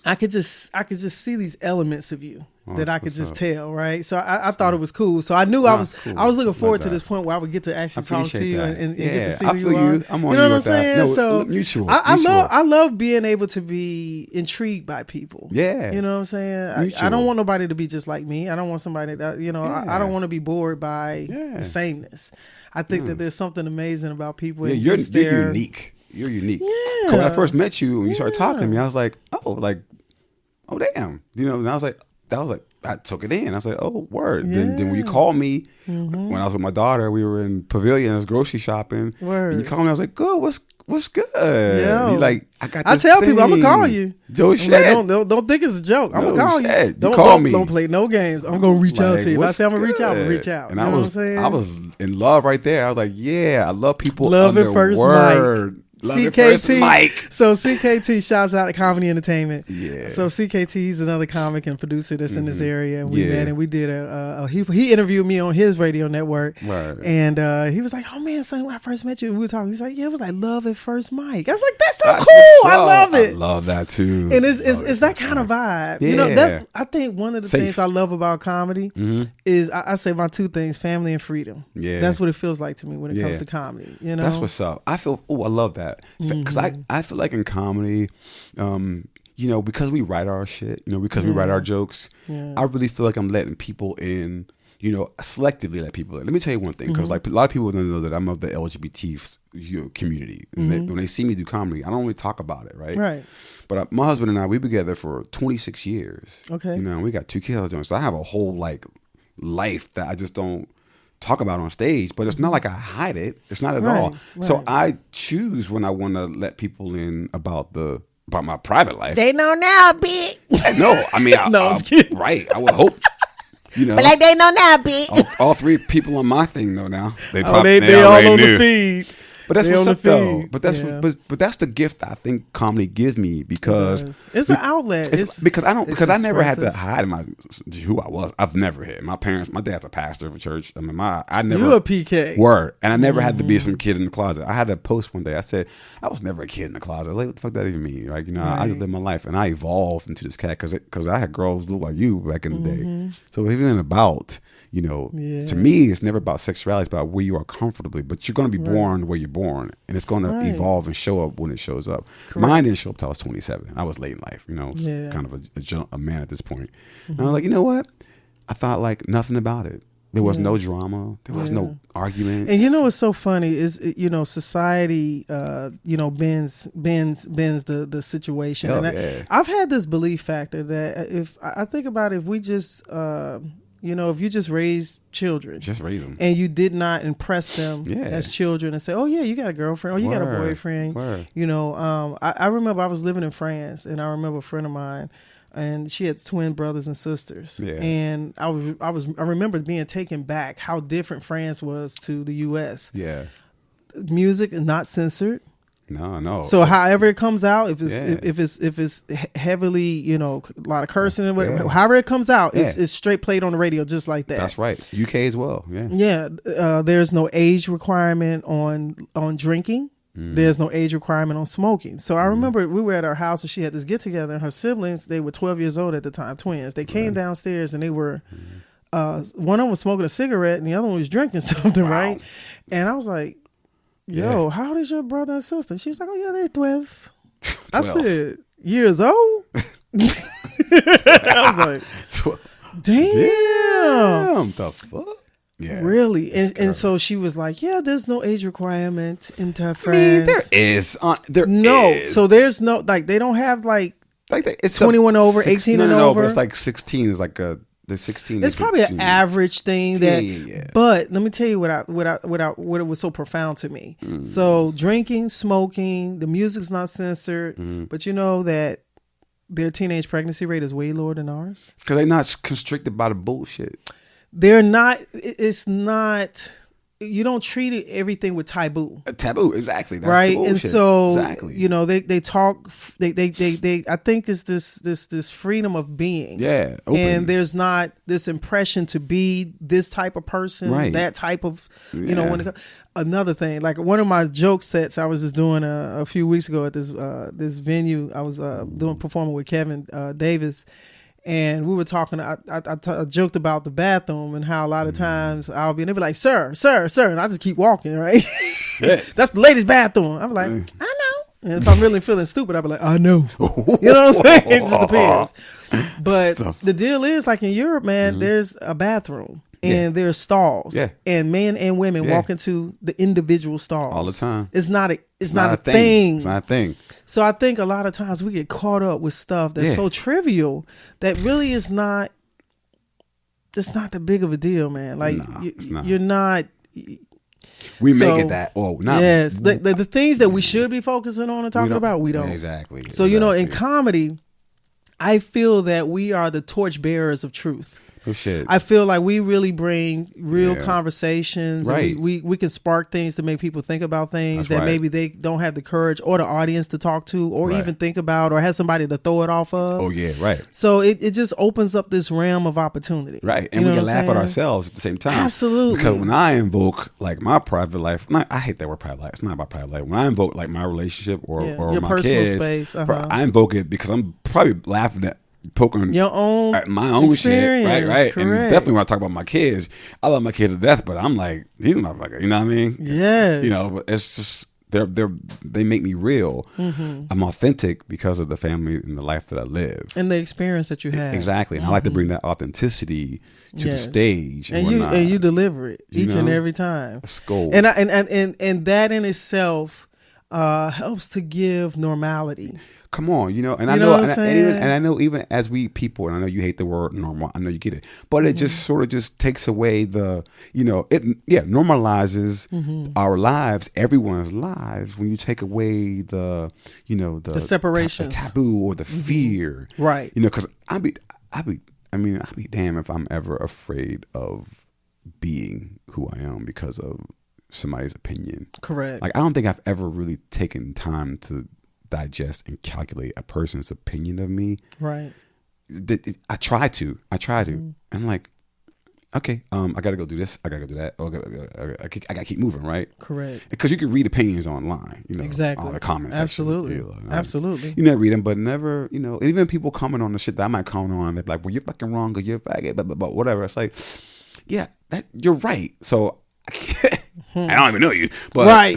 I could just see these elements of you that I could just tell, right? So I thought it was cool. So I knew I was looking forward to this point where I would get to actually talk to you and get to see who you are. I'm on you know what I'm saying? No, so mutual. I love being able to be intrigued by people. Yeah. You know what I'm saying? I don't want nobody to be just like me. I don't want somebody that, I don't want to be bored by the sameness. I think that there's something amazing about people. Yeah, you're unique. You're unique. Yeah. When I first met you and you started talking to me, I was like, oh damn. And I was like, I took it in. I was like, oh, word. Yeah. Then when you called me, when I was with my daughter, we were in Pavilion, I was grocery shopping. Word. And you called me, I was like, good, what's good? Yeah. You like, I got this tell thing. people, I'm going to call you. Don't shit. Like, don't think it's a joke. I'm going to call you. Don't play no games. I'm going to reach out to you. If I say I'm going to reach out, I'm going to reach out. And you know what I'm saying? I was in love right there. I was like, yeah, I love people. Love at first word. Mike. CKT. So CKT shouts out to Comedy Entertainment. Yeah. So CKT, he's another comic and producer that's in this area, and we met and we did he interviewed me on his radio network. Right. And he was like, "Oh man, Sonny, when I first met you, and we were talking. He's like, yeah, it was like love at first mic." I was like, "That's so cool. I love it. I love that too." And it's that kind of vibe. Yeah. You know, that's I think one of the things I love about comedy is I say my two things: family and freedom. Yeah. That's what it feels like to me when it comes to comedy. You know, that's what's up. I love that. Because I feel like in comedy, because we write our shit, because we write our jokes, I really feel like I'm letting people in, selectively let people in. Let me tell you one thing, because like a lot of people don't know that I'm of the LGBT community. And when they see me do comedy, I don't really talk about it, right? Right. But my husband and I, we've been together for 26 years. Okay. We got 2 kids, so I have a whole like life that I just don't talk about on stage, but it's not like I hide it. It's not at all. Right. So I choose when I want to let people in about my private life. They know now, bitch. No, I mean, I'm kidding. Right. I would hope. But like they know now, bitch. All 3 people on my thing know now. They all on the feed. But that's what's up, though. But that's the gift I think comedy gives me, because it's an outlet. Because I never had to hide who I was. I've never hid. My dad's a pastor of a church. I mean, you a PK. Word. And I never had to be some kid in the closet. I had a post one day. I said, I was never a kid in the closet. Like, what the fuck that even mean? Like, I just lived my life, and I evolved into this cat because I had girls who look like you back in the day. So even about, to me, it's never about sexuality. It's about where you are comfortably. But you're going to be born where you're born, and it's going to evolve and show up when it shows up. Correct. Mine didn't show up till I was 27. I was late in life, kind of a man at this point. And I was like, you know what? I thought like nothing about it. There was no drama. There was no arguments. And what's so funny is, society, bends the situation. Hell, and I've had this belief factor that if I think about it, if we just if you just raise children, just raise them, and you did not impress them as children and say, "Oh yeah, you got a girlfriend, or you got a boyfriend." I remember I was living in France, and I remember a friend of mine, and she had twin brothers and sisters, and I remember being taken back how different France was to the U.S. Yeah, music is not censored. No. So however it comes out, if it's heavily, a lot of cursing and whatever, however it comes out, it's straight played on the radio just like that. That's right. UK as well. Yeah. Yeah. There's no age requirement on drinking. There's no age requirement on smoking. So I remember we were at our house and she had this get together, and her siblings, they were 12 years old at the time, twins. They came downstairs and they were, one of them was smoking a cigarette and the other one was drinking something, right? And I was like, yo, how old is your brother and sister? She was like, oh yeah, they're 12. I said, years old? I was like, damn. The fuck? Yeah. Really? And so she was like, yeah, there's no age requirement in France. I mean, there is. So there's no, like, they don't have it's 21 over, 18 and over. It's like 16 is like the 16. It's probably an average thing but let me tell you what it was so profound to me. So drinking, smoking, the music's not censored, but you know that their teenage pregnancy rate is way lower than ours. Because they're not constricted by the bullshit. They're not. It's not. You don't treat everything with taboo. Taboo, exactly. That's right, the and so exactly. They talk. They. I think it's this freedom of being. Yeah, open. And there's not this impression to be this type of person, right. That type of when another thing, like one of my joke sets I was just doing a few weeks ago at this venue. I was performing with Kevin Davis. And we were talking, I joked about the bathroom and how a lot of times I'll be, and they'll be like, sir. And I just keep walking, right? That's the ladies' bathroom. I'm like, I know. And if I'm really feeling stupid, I'll be like, I know. You know what I'm saying? It just depends. But the deal is, like in Europe, man, there's a bathroom. And there's stalls, and men and women walk into the individual stalls all the time. It's not a thing. It's not a thing. So I think a lot of times we get caught up with stuff that's so trivial that really is not it's not that big of a deal, man. Like it's not. You're not. We make it that. Oh, not. Yes, the things that we should be focusing on and talking about, we don't. Exactly. So in comedy, I feel that we are the torch bearers of truth. Oh, shit. I feel like we really bring real conversations. Right. And we can spark things to make people think about things that right. maybe they don't have the courage or the audience to talk to or even think about or have somebody to throw it off of. Oh, yeah, right. So it just opens up this realm of opportunity. Right. And we can laugh at ourselves at the same time. Absolutely. Because when I invoke like my private life, I hate that word private life. It's not about private life. When I invoke like my relationship or your my personal kids, space, I invoke it because I'm probably laughing at poking your own at my own shit, right? Correct. And definitely when I talk about my kids, I love my kids to death, but I'm like, these motherfuckers, you know what I mean? Yes. But it's just they make me real. Mm-hmm. I'm authentic because of the family and the life that I live and the experience that you have. Exactly, and I like to bring that authenticity to the stage, and you deliver it each and every time. Let's go. And that in itself helps to give normality. Come on, and I know even as we people, and I know you hate the word normal. I know you get it, but it just sort of just takes away the, it normalizes our lives, everyone's lives, when you take away the, the separations, the taboo or the fear, right? Because I'll be damned if I'm ever afraid of being who I am because of somebody's opinion. Correct. Like I don't think I've ever really taken time to digest and calculate a person's opinion of me. Right. I try to. And I'm like, okay, I gotta go do this. I gotta go do that. I gotta keep moving, right? Correct. Because you can read opinions online, exactly. all the comments. Absolutely. Absolutely. You never read them, but never, even people comment on the shit that I might comment on, they're like, well, you're fucking wrong or you're faggot, but whatever. It's like, yeah, you're right. So I don't even know you, but right.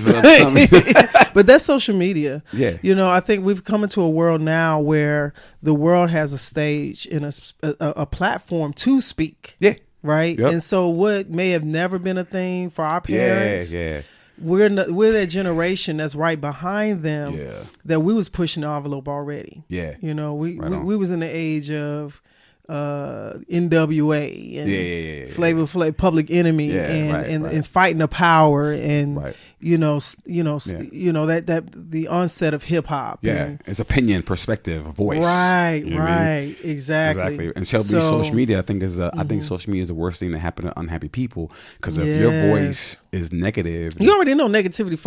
But that's social media. Yeah. I think we've come into a world now where the world has a stage and a platform to speak. Yeah. Right. Yep. And so what may have never been a thing for our parents. Yeah. We're that generation that's right behind them. Yeah. That we was pushing the envelope already. Yeah. We was in the age of NWA and Flavor Flav, Public Enemy, and fighting the power and that the onset of hip hop. Yeah, it's opinion, perspective, voice. Right, you know what I mean? exactly. And social media, I think I think social media is the worst thing that happened to unhappy people because if your voice is negative, you already know negativity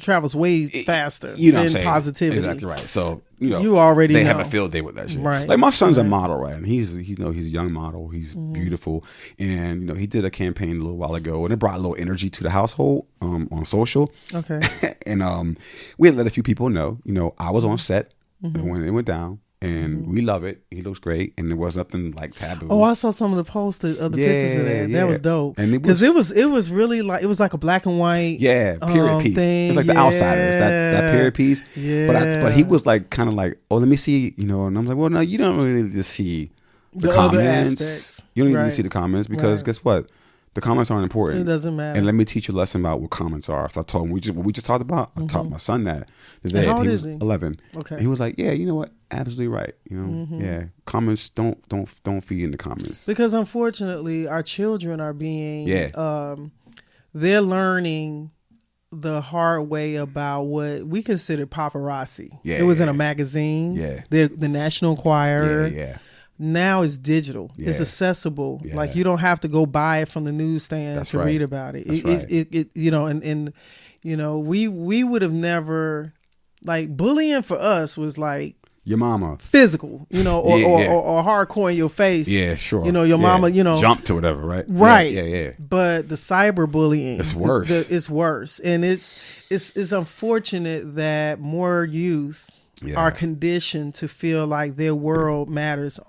travels way faster than positivity. Exactly right. So you already they know. have a field day with that shit. Right. Like my son's a model, right? And he's a young model. He's beautiful, and he did a campaign a little while ago, and it brought a little energy to the household on social. Okay. And we had let a few people know. I was on set when it went down. And we love it. He looks great, and there was nothing like taboo. Oh, I saw some of the posts of the pictures of that. That was dope. And because it was really like it was like a black and white period piece. Thing. It was like the Outsiders, that period piece. Yeah. But he was like kind of like, oh, let me see, and I'm like, well, no, you don't really need to see the comments. Other aspects. You don't need to see the comments because guess what? The comments aren't important. It doesn't matter. And let me teach you a lesson about what comments are. So I told him what we just talked about. I taught my son that today. How old he is was he? 11. Okay. And he was like, yeah, you know what? Absolutely right. Yeah. Comments don't feed in the comments. Because unfortunately, our children are being they're learning the hard way about what we consider paparazzi. It was in a magazine. Yeah. The National Enquirer. Yeah. Now it's digital. Yeah. It's accessible. Yeah. Like you don't have to go buy it from the newsstand to read about it. We would have never, like, bullying for us was like your mama physical, or hardcore in your face. Yeah, sure. Your mama, jump to whatever, right? Right. Yeah. But the cyberbullying, it's worse. It's worse, and it's unfortunate that more youth are conditioned to feel like their world matters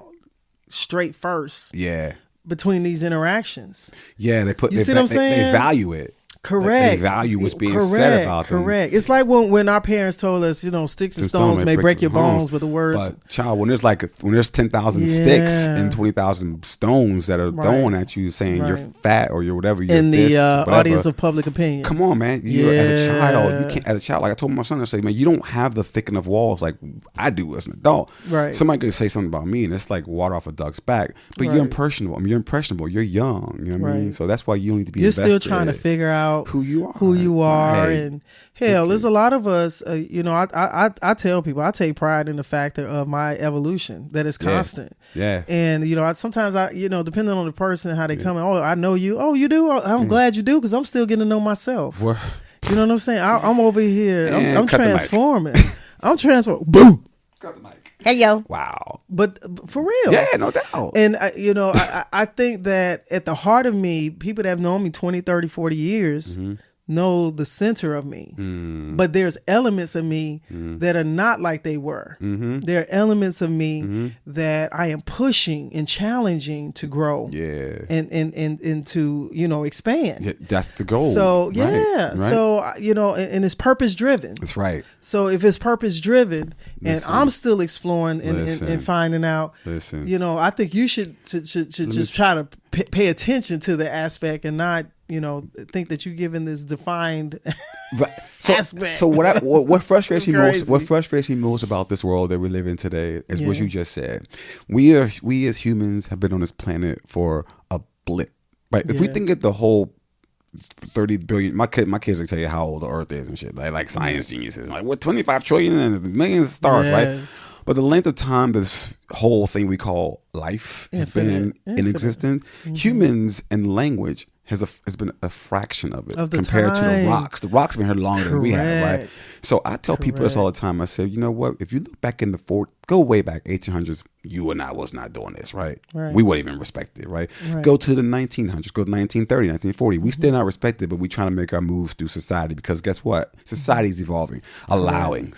straight first. Yeah. Between these interactions. Yeah, they see what I'm saying? They value it. Correct. They value what's being said about them. Correct. It's like when our parents told us, sticks and stones may break your bones, but the words. But child, when there's 10,000 sticks and 20,000 stones that are thrown at you, saying you're fat or you're whatever, you're in the whatever. audience of public opinion. Come on, man. As a child, you can't. As a child, like I told my son, I say, man, you don't have the thick enough walls like I do as an adult. Right. Somebody could say something about me, and it's like water off a duck's back. But you're impressionable. You're impressionable. You're young. You know what I mean? So that's why you need to be. You're still trying to figure out who you are, and hell, there's a lot of us. I tell people I take pride in the fact of my evolution, that it's constant. Yeah. And sometimes depending on the person and how they come in, I know you. Oh, you do. I'm glad you do, because I'm still getting to know myself. You know what I'm saying? I'm over here. I'm transforming. I'm transforming. Boom. Grab the mic. Hey yo. Wow. But for real. Yeah, no doubt. And I think that at the heart of me, people that have known me 20, 30, 40 years know the center of me. But there's elements of me that are not like they were. There are elements of me that I am pushing and challenging to grow. Yeah. And to, expand. Yeah, that's the goal. So, Right. So, and it's purpose driven. That's right. So if it's purpose driven and I'm still exploring and finding out, I think you should just try to pay attention to the aspect and not, think that you're given this defined aspect. So what frustrates me most? What frustrates me most about this world that we live in today is what you just said. We as humans have been on this planet for a blip, right? If we think of the whole 30 billion, my kids will tell you how old the Earth is and shit. Like science geniuses, like what 25 trillion and millions of stars, right? But the length of time this whole thing we call life has been in existence, humans and language has been a fraction of it compared to the rocks. The rocks have been here longer than we have, right? So I tell people this all the time. I say, you know what? If you look back in go way back 1800s, you and I was not doing this, right? We weren't even respected, right? Go to the 1900s, go to 1930, 1940. We still not respected, but we trying to make our moves through society because guess what? Society's evolving, allowing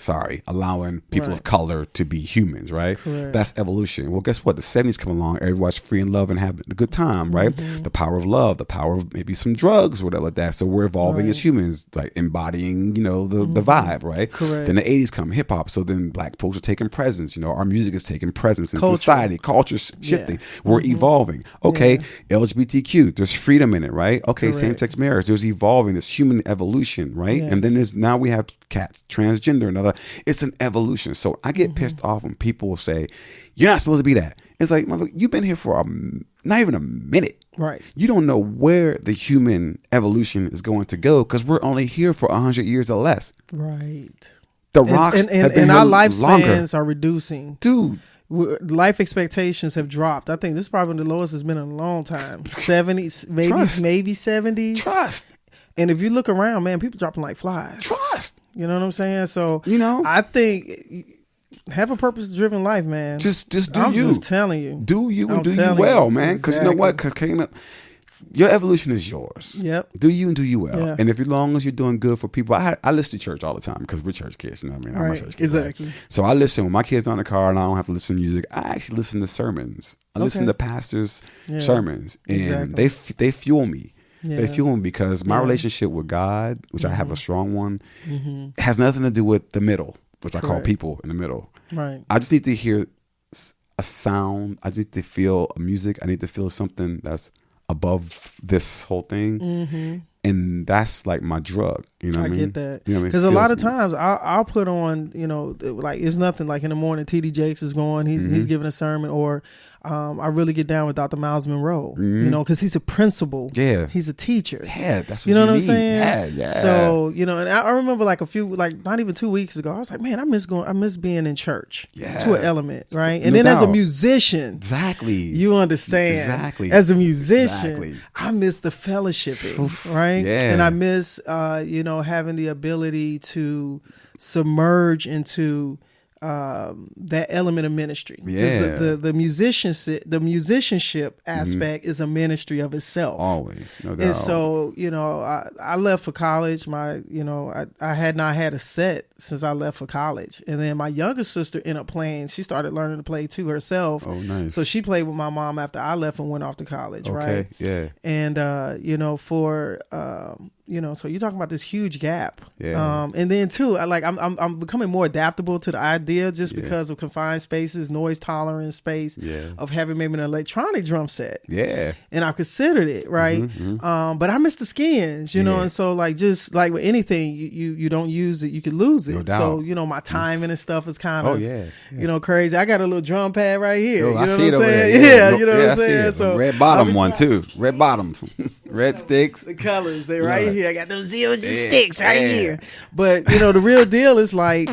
people of color to be humans, right? That's evolution. Well, guess what? The 70s come along, everybody's free in love and having a good time, right? The power of love, the power of maybe some drugs or whatever like that. So we're evolving as humans, like embodying, the vibe, right? Then the 80s come, hip hop. So then black folks are taking presence. Our music is taking presence in society. Culture's shifting. We're evolving. Okay, LGBTQ, there's freedom in it, right? Okay, same-sex marriage, there's evolving, there's human evolution, right? And then now we have cats, transgender, and other. It's an evolution. So I get pissed off when people say, you're not supposed to be that. It's like, you've been here for not even a minute. Right. You don't know where the human evolution is going to go because we're only here for 100 years or less. Our lifespans are reducing. Dude. Life expectations have dropped. I think this is probably the lowest it's been in a long time. 70s, maybe 70s. Trust. And if you look around, man, people dropping like flies. Trust. You know what I'm saying? So, I think have a purpose-driven life, man. Just do I'm you. I'm just telling you. Do you and do you well, man. Because you know what? Because your evolution is yours. Yep. Do you and do you well. Yeah. And if as long as you're doing good for people, I listen to church all the time because we're church kids. You know what I mean? I'm a church kid. Exactly. Right? So I listen when my kids are in the car and I don't have to listen to music. I actually listen to sermons. I listen to pastors' sermons, and they fuel me. Yeah. They fuel me because my relationship with God, which I have a strong one, has nothing to do with the middle, which I call people in the middle. Right. I just need to hear a sound. I need to feel music. I need to feel something that's above this whole thing. And that's like my drug, you know what I mean? I get that. You know what I mean? Because a lot of times I'll put on, like it's nothing like in the morning, TD Jakes is going, he's giving a sermon, or I really get down with Dr. Miles Monroe, because he's a principal. Yeah. He's a teacher. Yeah, that's what you know what I'm need. saying? Yeah. So, and I remember like not even 2 weeks ago, I was like, man, I miss being in church to an element, right? And then as a musician, you understand. Exactly. As a musician, I miss the fellowshipping, right? Yeah. And I miss, having the ability to submerge into that element of ministry. Yeah. The musicianship aspect is a ministry of itself. Always, no doubt. And so, I left for college. I had not had a set since I left for college. And then my youngest sister ended up playing. She started learning to play too herself. Oh, nice. So she played with my mom after I left and went off to college, right? Yeah. And, for So you're talking about this huge gap. Yeah. And then too, I'm becoming more adaptable to the idea just because of confined spaces, noise tolerant space of having maybe an electronic drum set. Yeah. And I've considered it, right? But I miss the skins, you know, and so just like with anything, you don't use it, you could lose it. No doubt. So, my timing and stuff is kind of, yeah. Crazy. I got a little drum pad right here. Yo, you I know see what I'm it over saying? there. Yeah, you know what I'm saying? So red bottom one too. Red bottoms. Red sticks. The colors, they right here. I got those zero sticks right here. But the real deal is like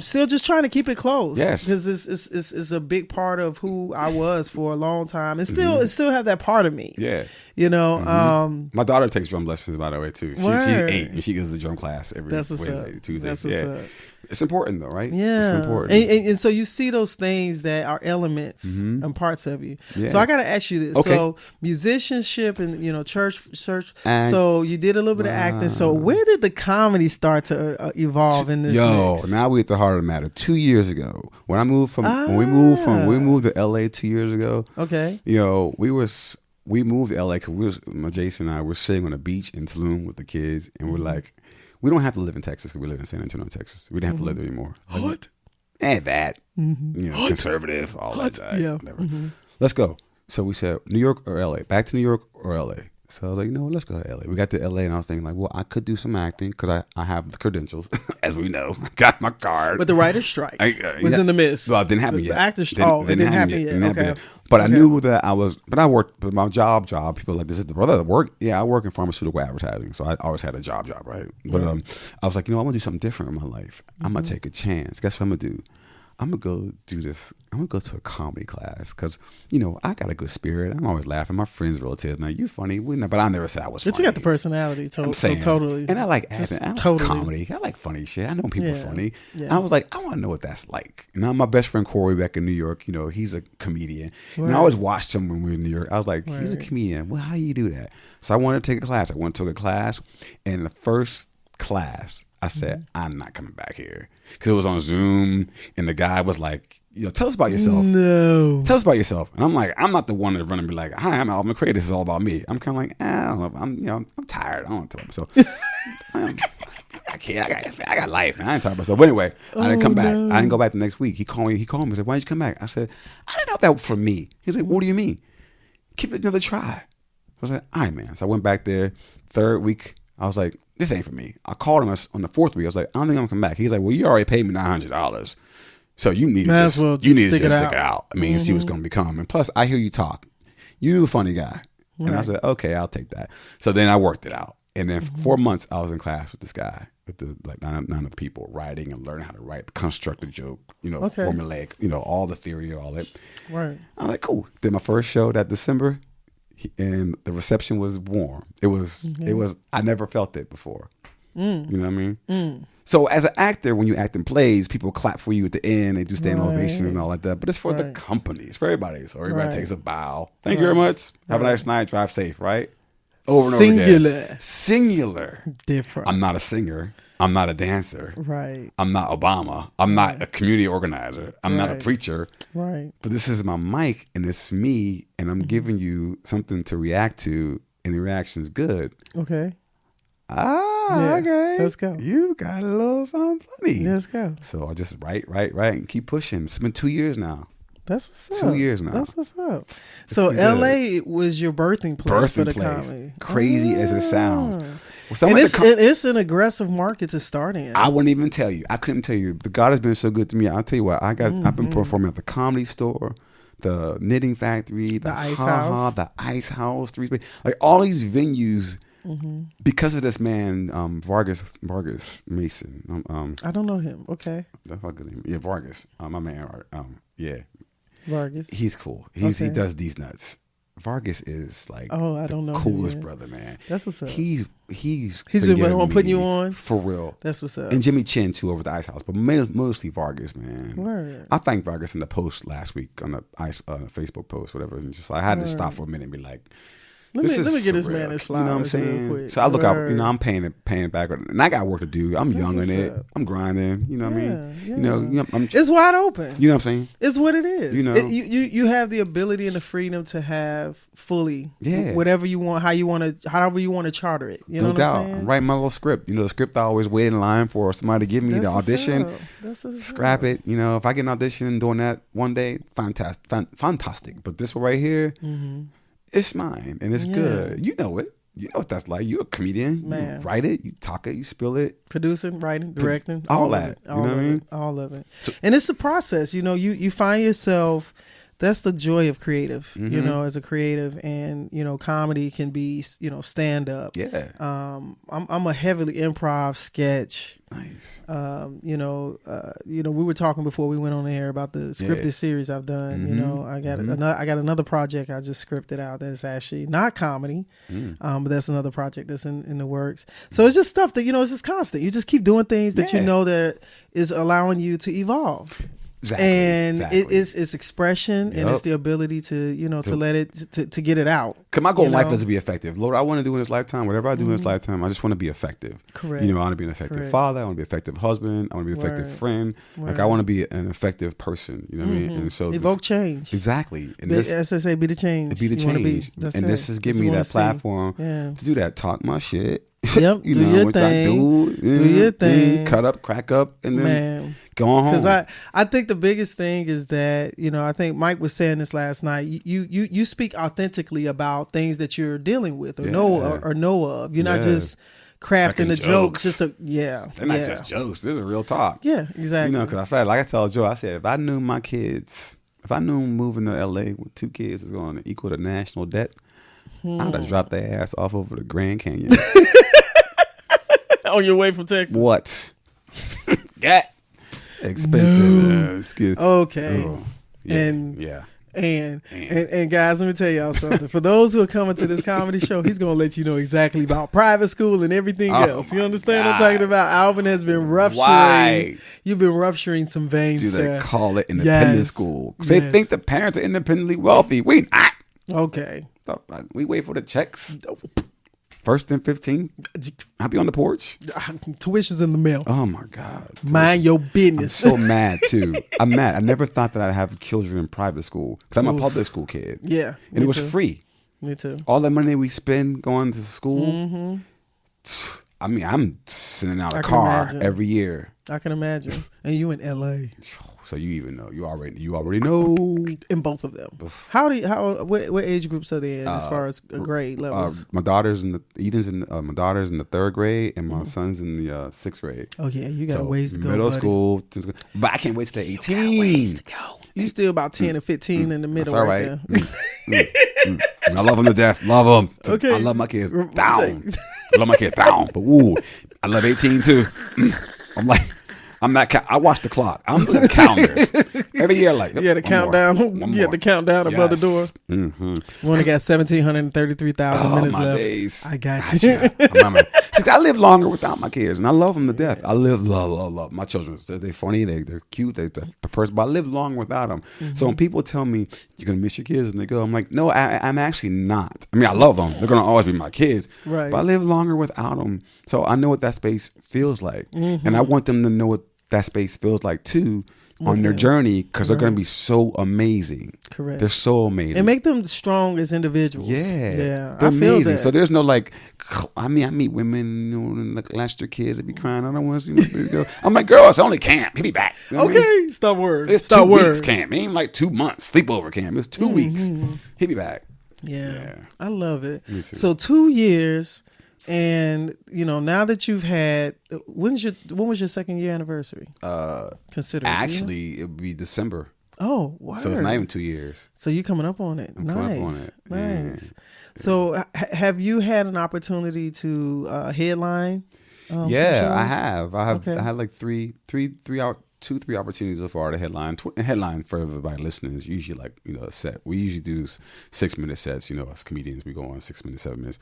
still just trying to keep it close. Yes, because it's a big part of who I was for a long time, and it still have that part of me. Yeah, my daughter takes drum lessons, by the way, too. She's 8 and she goes to drum class every Tuesday. That's what's up. It's important though, right? Yeah, it's important. And so you see those things that are elements and parts of you. Yeah. So I got to ask you this. Okay. So musicianship and church. So you did a little bit of acting. So where did the comedy start to evolve in this? Mix? Now we're at the heart of the matter. 2 years ago, when I moved when we moved to LA 2 years ago. Okay. We moved to LA because Jason and I were sitting on a beach in Tulum with the kids, and we're like, we don't have to live in Texas because we live in San Antonio, Texas. We didn't have to live there anymore. What? And that, conservative, all that. Yeah. Whatever. Let's go. So we said New York or LA. Back to New York or LA. So I was like, let's go to LA. We got to LA, and I was thinking like, well, I could do some acting because I have the credentials, as we know. I got my card. But the writer's strike was in the midst. Well, it didn't happen yet. The actor's it didn't happen yet. Okay. But I knew that I worked, but my job, people were like, this is the brother that work. Yeah, I work in pharmaceutical advertising. So I always had a job, right? But I was like, I want to do something different in my life. I'm going to take a chance. Guess what I'm going to do? I'm going to go do this. I'm going to go to a comedy class because, I got a good spirit. I'm always laughing. My friends, relatives, now you funny. But I never said I was funny. But you got the personality, totally. And I like acting. I like comedy. I like funny shit. I know people are funny. Yeah. I was like, I want to know what that's like. And now my best friend Corey back in New York, he's a comedian. Right. And I always watched him when we were in New York. I was like, he's a comedian. Well, how do you do that? So I wanted to take a class. I went to a class. And in the first class, I said, I'm not coming back here. Because it was on Zoom, and the guy was like, tell us about yourself. No. Tell us about yourself. And I'm like, I'm not the one to run and be like, hi, I'm Alvin McCray. This is all about me. I'm kind of like, I don't know. I'm tired. I don't want to tell myself. I can't. I got life. I ain't talking about myself. But anyway, I didn't come back. I didn't go back the next week. He called me. He said, why didn't you come back? I said, I didn't know if that was for me. He was like, what do you mean? Give it another try. I was like, all right, man. So I went back there. Third week, I was like, this ain't for me. I called him on the fourth week. I was like, I don't think I'm gonna come back. He's like, well, you already paid me $900, so you need to just stick it out. I mean, see what's gonna become. And plus, I hear you talk. You a funny guy. Right. And I said, okay, I'll take that. So then I worked it out. And then for 4 months, I was in class with this guy, with the nine other people, writing and learning how to write, construct a joke, formulaic, all the theory, all that. Right. I'm like, cool. Did my first show that December. And the reception was warm. It was, I never felt it before. You know what I mean? So as an actor, when you act in plays, people clap for you at the end. They do standing ovations and all like that. But it's for the company. It's for everybody. So everybody takes a bow. Thank you very much. Have a nice night. Drive safe, right? Over and over again. Singular. Different. I'm not a singer. I'm not a dancer. Right. I'm not Obama. I'm not a community organizer. I'm not a preacher. Right. But this is my mic, and it's me, and I'm giving you something to react to, and the reaction's good. Okay. Okay. Let's go. You got a little something funny. Let's go. So I just write, and keep pushing. It's been 2 years now. That's what's up. 2 years now. That's what's up. So LA was your birthing place for the comedy. Crazy as it sounds. And it's an aggressive market to start in. I wouldn't even tell you. I couldn't tell you. The God has been so good to me. I'll tell you what. I've been performing at the Comedy Store, the Knitting Factory, the Ice House, the Ice House, like all these venues. Because of this man, Vargas Mason. I don't know him. Okay. The fuck is name? Yeah, Vargas. My man. Yeah. Vargas. He's cool. He does these nuts. Vargas is like I don't know coolest him, brother, man. That's what's up. He's been putting you on for real. That's what's up. And Jimmy Chin too over the Ice House, but mostly Vargas, man. Word. I thanked Vargas in the post last week on the Facebook post, whatever. And just like I had to stop for a minute and be like, Let me get this man his flowers. You know what I'm saying? Real quick. So I look out. I'm paying it back, and I got work to do. I'm young in it. up. I'm grinding. You know what I mean? Yeah. I'm, it's wide open. You know what I'm saying? It's what it is. You know, you have the ability and the freedom to have fully whatever you want, however you want to charter it. You know what I'm saying? I'm writing my little script. The script I always wait in line for somebody to give me the audition. Scrap it. If I get an audition doing that one day, fantastic. But this one right here, it's mine and it's good. You know it. You know what that's like. You're a comedian. Man. You write it, you talk it, you spill it. Producing, writing, directing. All that. You know what I mean? All of it. And it's a process. You find yourself, that's the joy of creative, as a creative. And, comedy can be, stand up. Yeah. I'm a heavily improv sketch. Nice. We were talking before we went on the air about the scripted series I've done. I got another project I just scripted out that's actually not comedy, but that's another project that's in the works. So it's just stuff that it's just constant. You just keep doing things that that is allowing you to evolve. Exactly, and it's expression and it's the ability to to let it to get it out. Cause my goal in life is to be effective. Lord, I want to do in this lifetime, whatever I do in this lifetime, I just want to be effective. Correct. I want to be an effective father. I want to be an effective husband. I want to be an effective friend. Like I want to be an effective person. You know what I mean? And so evoke change. Exactly. And as I say, be the change. Be the change. And this is giving me that platform to do that. Talk my shit. Yep. Do your thing. Do your thing. Cut up, crack up, and then go on home. Because I think the biggest thing is that I think Mike was saying this last night. You speak authentically about things that you're dealing with or know of. You're not just crafting the jokes. They're not just jokes. This is real talk. Yeah, exactly. Because I said, like I told Joe, I said if I knew my kids, if I knew moving to LA with 2 kids is going to equal the national debt, I'd have dropped their ass off over the Grand Canyon. On your way from Texas. What? Expensive. No. Okay. Oh, And guys, let me tell y'all something. For those who are coming to this comedy show, he's going to let you know exactly about private school and everything else. You understand what I'm talking about? Alvin has been rupturing. Why? You've been rupturing some veins, Do they sir. call it independent school? Because they think the parents are independently wealthy. We not. Okay. We wait for the checks. First and 15, I'll be on the porch. Tuition's in the mail. Oh my God. Mind your business. I'm so mad too. I'm mad. I never thought that I'd have children in private school because I'm a public school kid. Yeah. And it was free. Me too. All the money we spend going to school. I mean, I'm sending out a car every year. I can imagine. And you in LA. So you even know. You already know. In both of them. What age groups are they in as far as grade levels? My daughter's in the my daughter's in the 3rd grade and my son's in the 6th grade. Oh yeah, you got a ways to go. Middle buddy. school, but I can't wait till they're 18. You got a ways to go. You still about 10 or 15 in the middle. That's all right. I love them to death. Love them. Okay. I love my kids down. I love my kids down. But I love 18 too. I'm not. I watch the clock. I'm looking at calendars every year. Like you had to count down. You had to count down above the door. Mm-hmm. We only got 1,733,000 minutes left. Days. I got you. I live longer without my kids, and I love them to death. I love my children. They're funny. They're cute. They're the person. But I live longer without them. So when people tell me you're gonna miss your kids, and they go, I'm like, no, I'm actually not. I mean, I love them. They're gonna always be my kids. Right. But I live longer without them, so I know what that space feels like, and I want them to know what that space feels like too on their journey because they're going to be so amazing. Correct. They're so amazing. And make them strong as individuals. Yeah. I feel amazing. that. So there's no I meet women latch their kids that be crying. I don't want to see my baby go. I'm like, girl, it's only camp. He'll be back. You know okay. I mean? Stop worrying. It's 2 weeks camp. It ain't like 2 months sleepover camp. It's 2 weeks. He'll be back. Yeah. I love it. Me too. So 2 years. And now that you've had, when was your 2nd year anniversary? Consider actually, it would be December. Oh, wow! So it's not even 2 years. So you're coming up on it. I'm coming up on it. Nice. Yeah. So have you had an opportunity to headline? I have. Okay. I had like three opportunities so far to headline. Headline for everybody listening is usually like a set. We usually do 6-minute sets. As comedians, we go on 6 minutes, 7 minutes.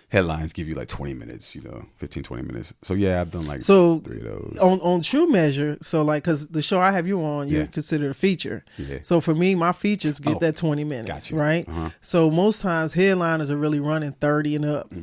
headlines give you like 20 minutes, 15, 20 minutes. So yeah, I've done like 3 of those. On True Measure, so like, because the show I have you on, you're considered a feature. Yeah. So for me, my features get that 20 minutes, gotcha. right? So most times headliners are really running 30 and up.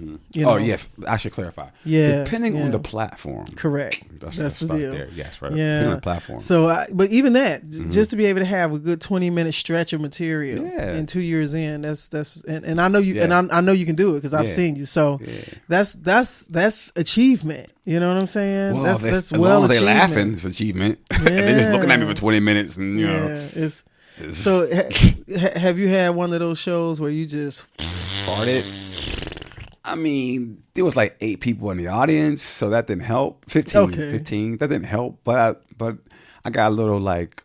Oh, yes. I should clarify. Yeah. Depending on the platform. Correct. That's the deal. There. Yes, right. Yeah. Depending on the platform. So, but even that, just to be able to have a good 20-minute stretch of material and 2 years in, that's and I know you and I know you can do it because I've seen you. So that's achievement. You know what I'm saying? Well, that's as long as they laughing, it's achievement. They're just looking at me for 20 minutes, and it's. So, have you had one of those shows where you just started? I mean, there was like 8 people in the audience, so that didn't help. 15, that didn't help. But I got a little like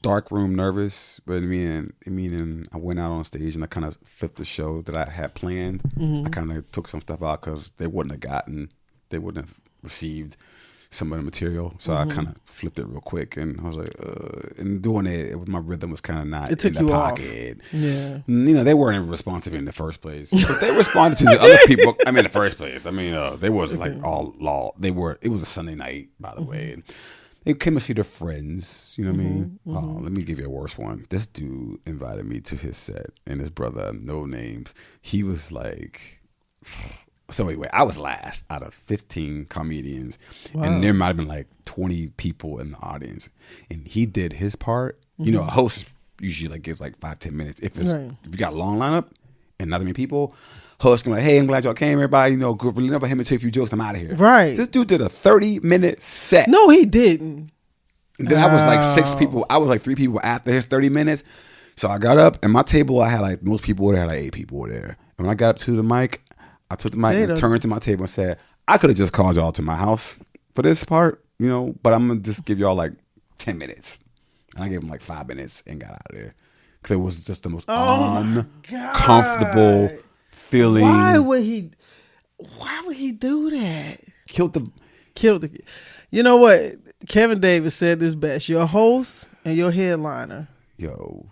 dark room nervous. But meaning I went out on stage and I kind of flipped the show that I had planned. I kind of took some stuff out because they wouldn't have received some of the material. So I kind of flipped it real quick, and I was like, and doing it, my rhythm was kind of not it took in the you pocket. Off. Yeah. They weren't responsive in the first place, but they responded to the other people. I mean, in the first place, they wasn't like all law. It was a Sunday night, by the way. And they came to see their friends. You know what I mean? Oh, let me give you a worse one. This dude invited me to his set, and his brother, no names. He was like. So anyway, I was last out of 15 comedians, and there might have been like 20 people in the audience. And he did his part. A host usually like gives like 5-10 minutes. If you got a long lineup and not that many people, host can be like, "Hey, I'm glad y'all came, everybody. Group really about him and say a few jokes. I'm out of here." Right. This dude did a 30-minute set. No, he didn't. And then I was like 6 people. I was like 3 people after his 30 minutes. So I got up, and my table, I had like most people there, had like 8 people there. And when I got up to the mic, I took the mic and turned to my table and said, "I could have just called y'all to my house for this part, but I'm going to just give y'all like 10 minutes. And I gave them like 5 minutes and got out of there. Because it was just the most uncomfortable feeling. Why would he do that? Killed the. You know what? Kevin Davis said this best. You're a host and you're a headliner. Yo.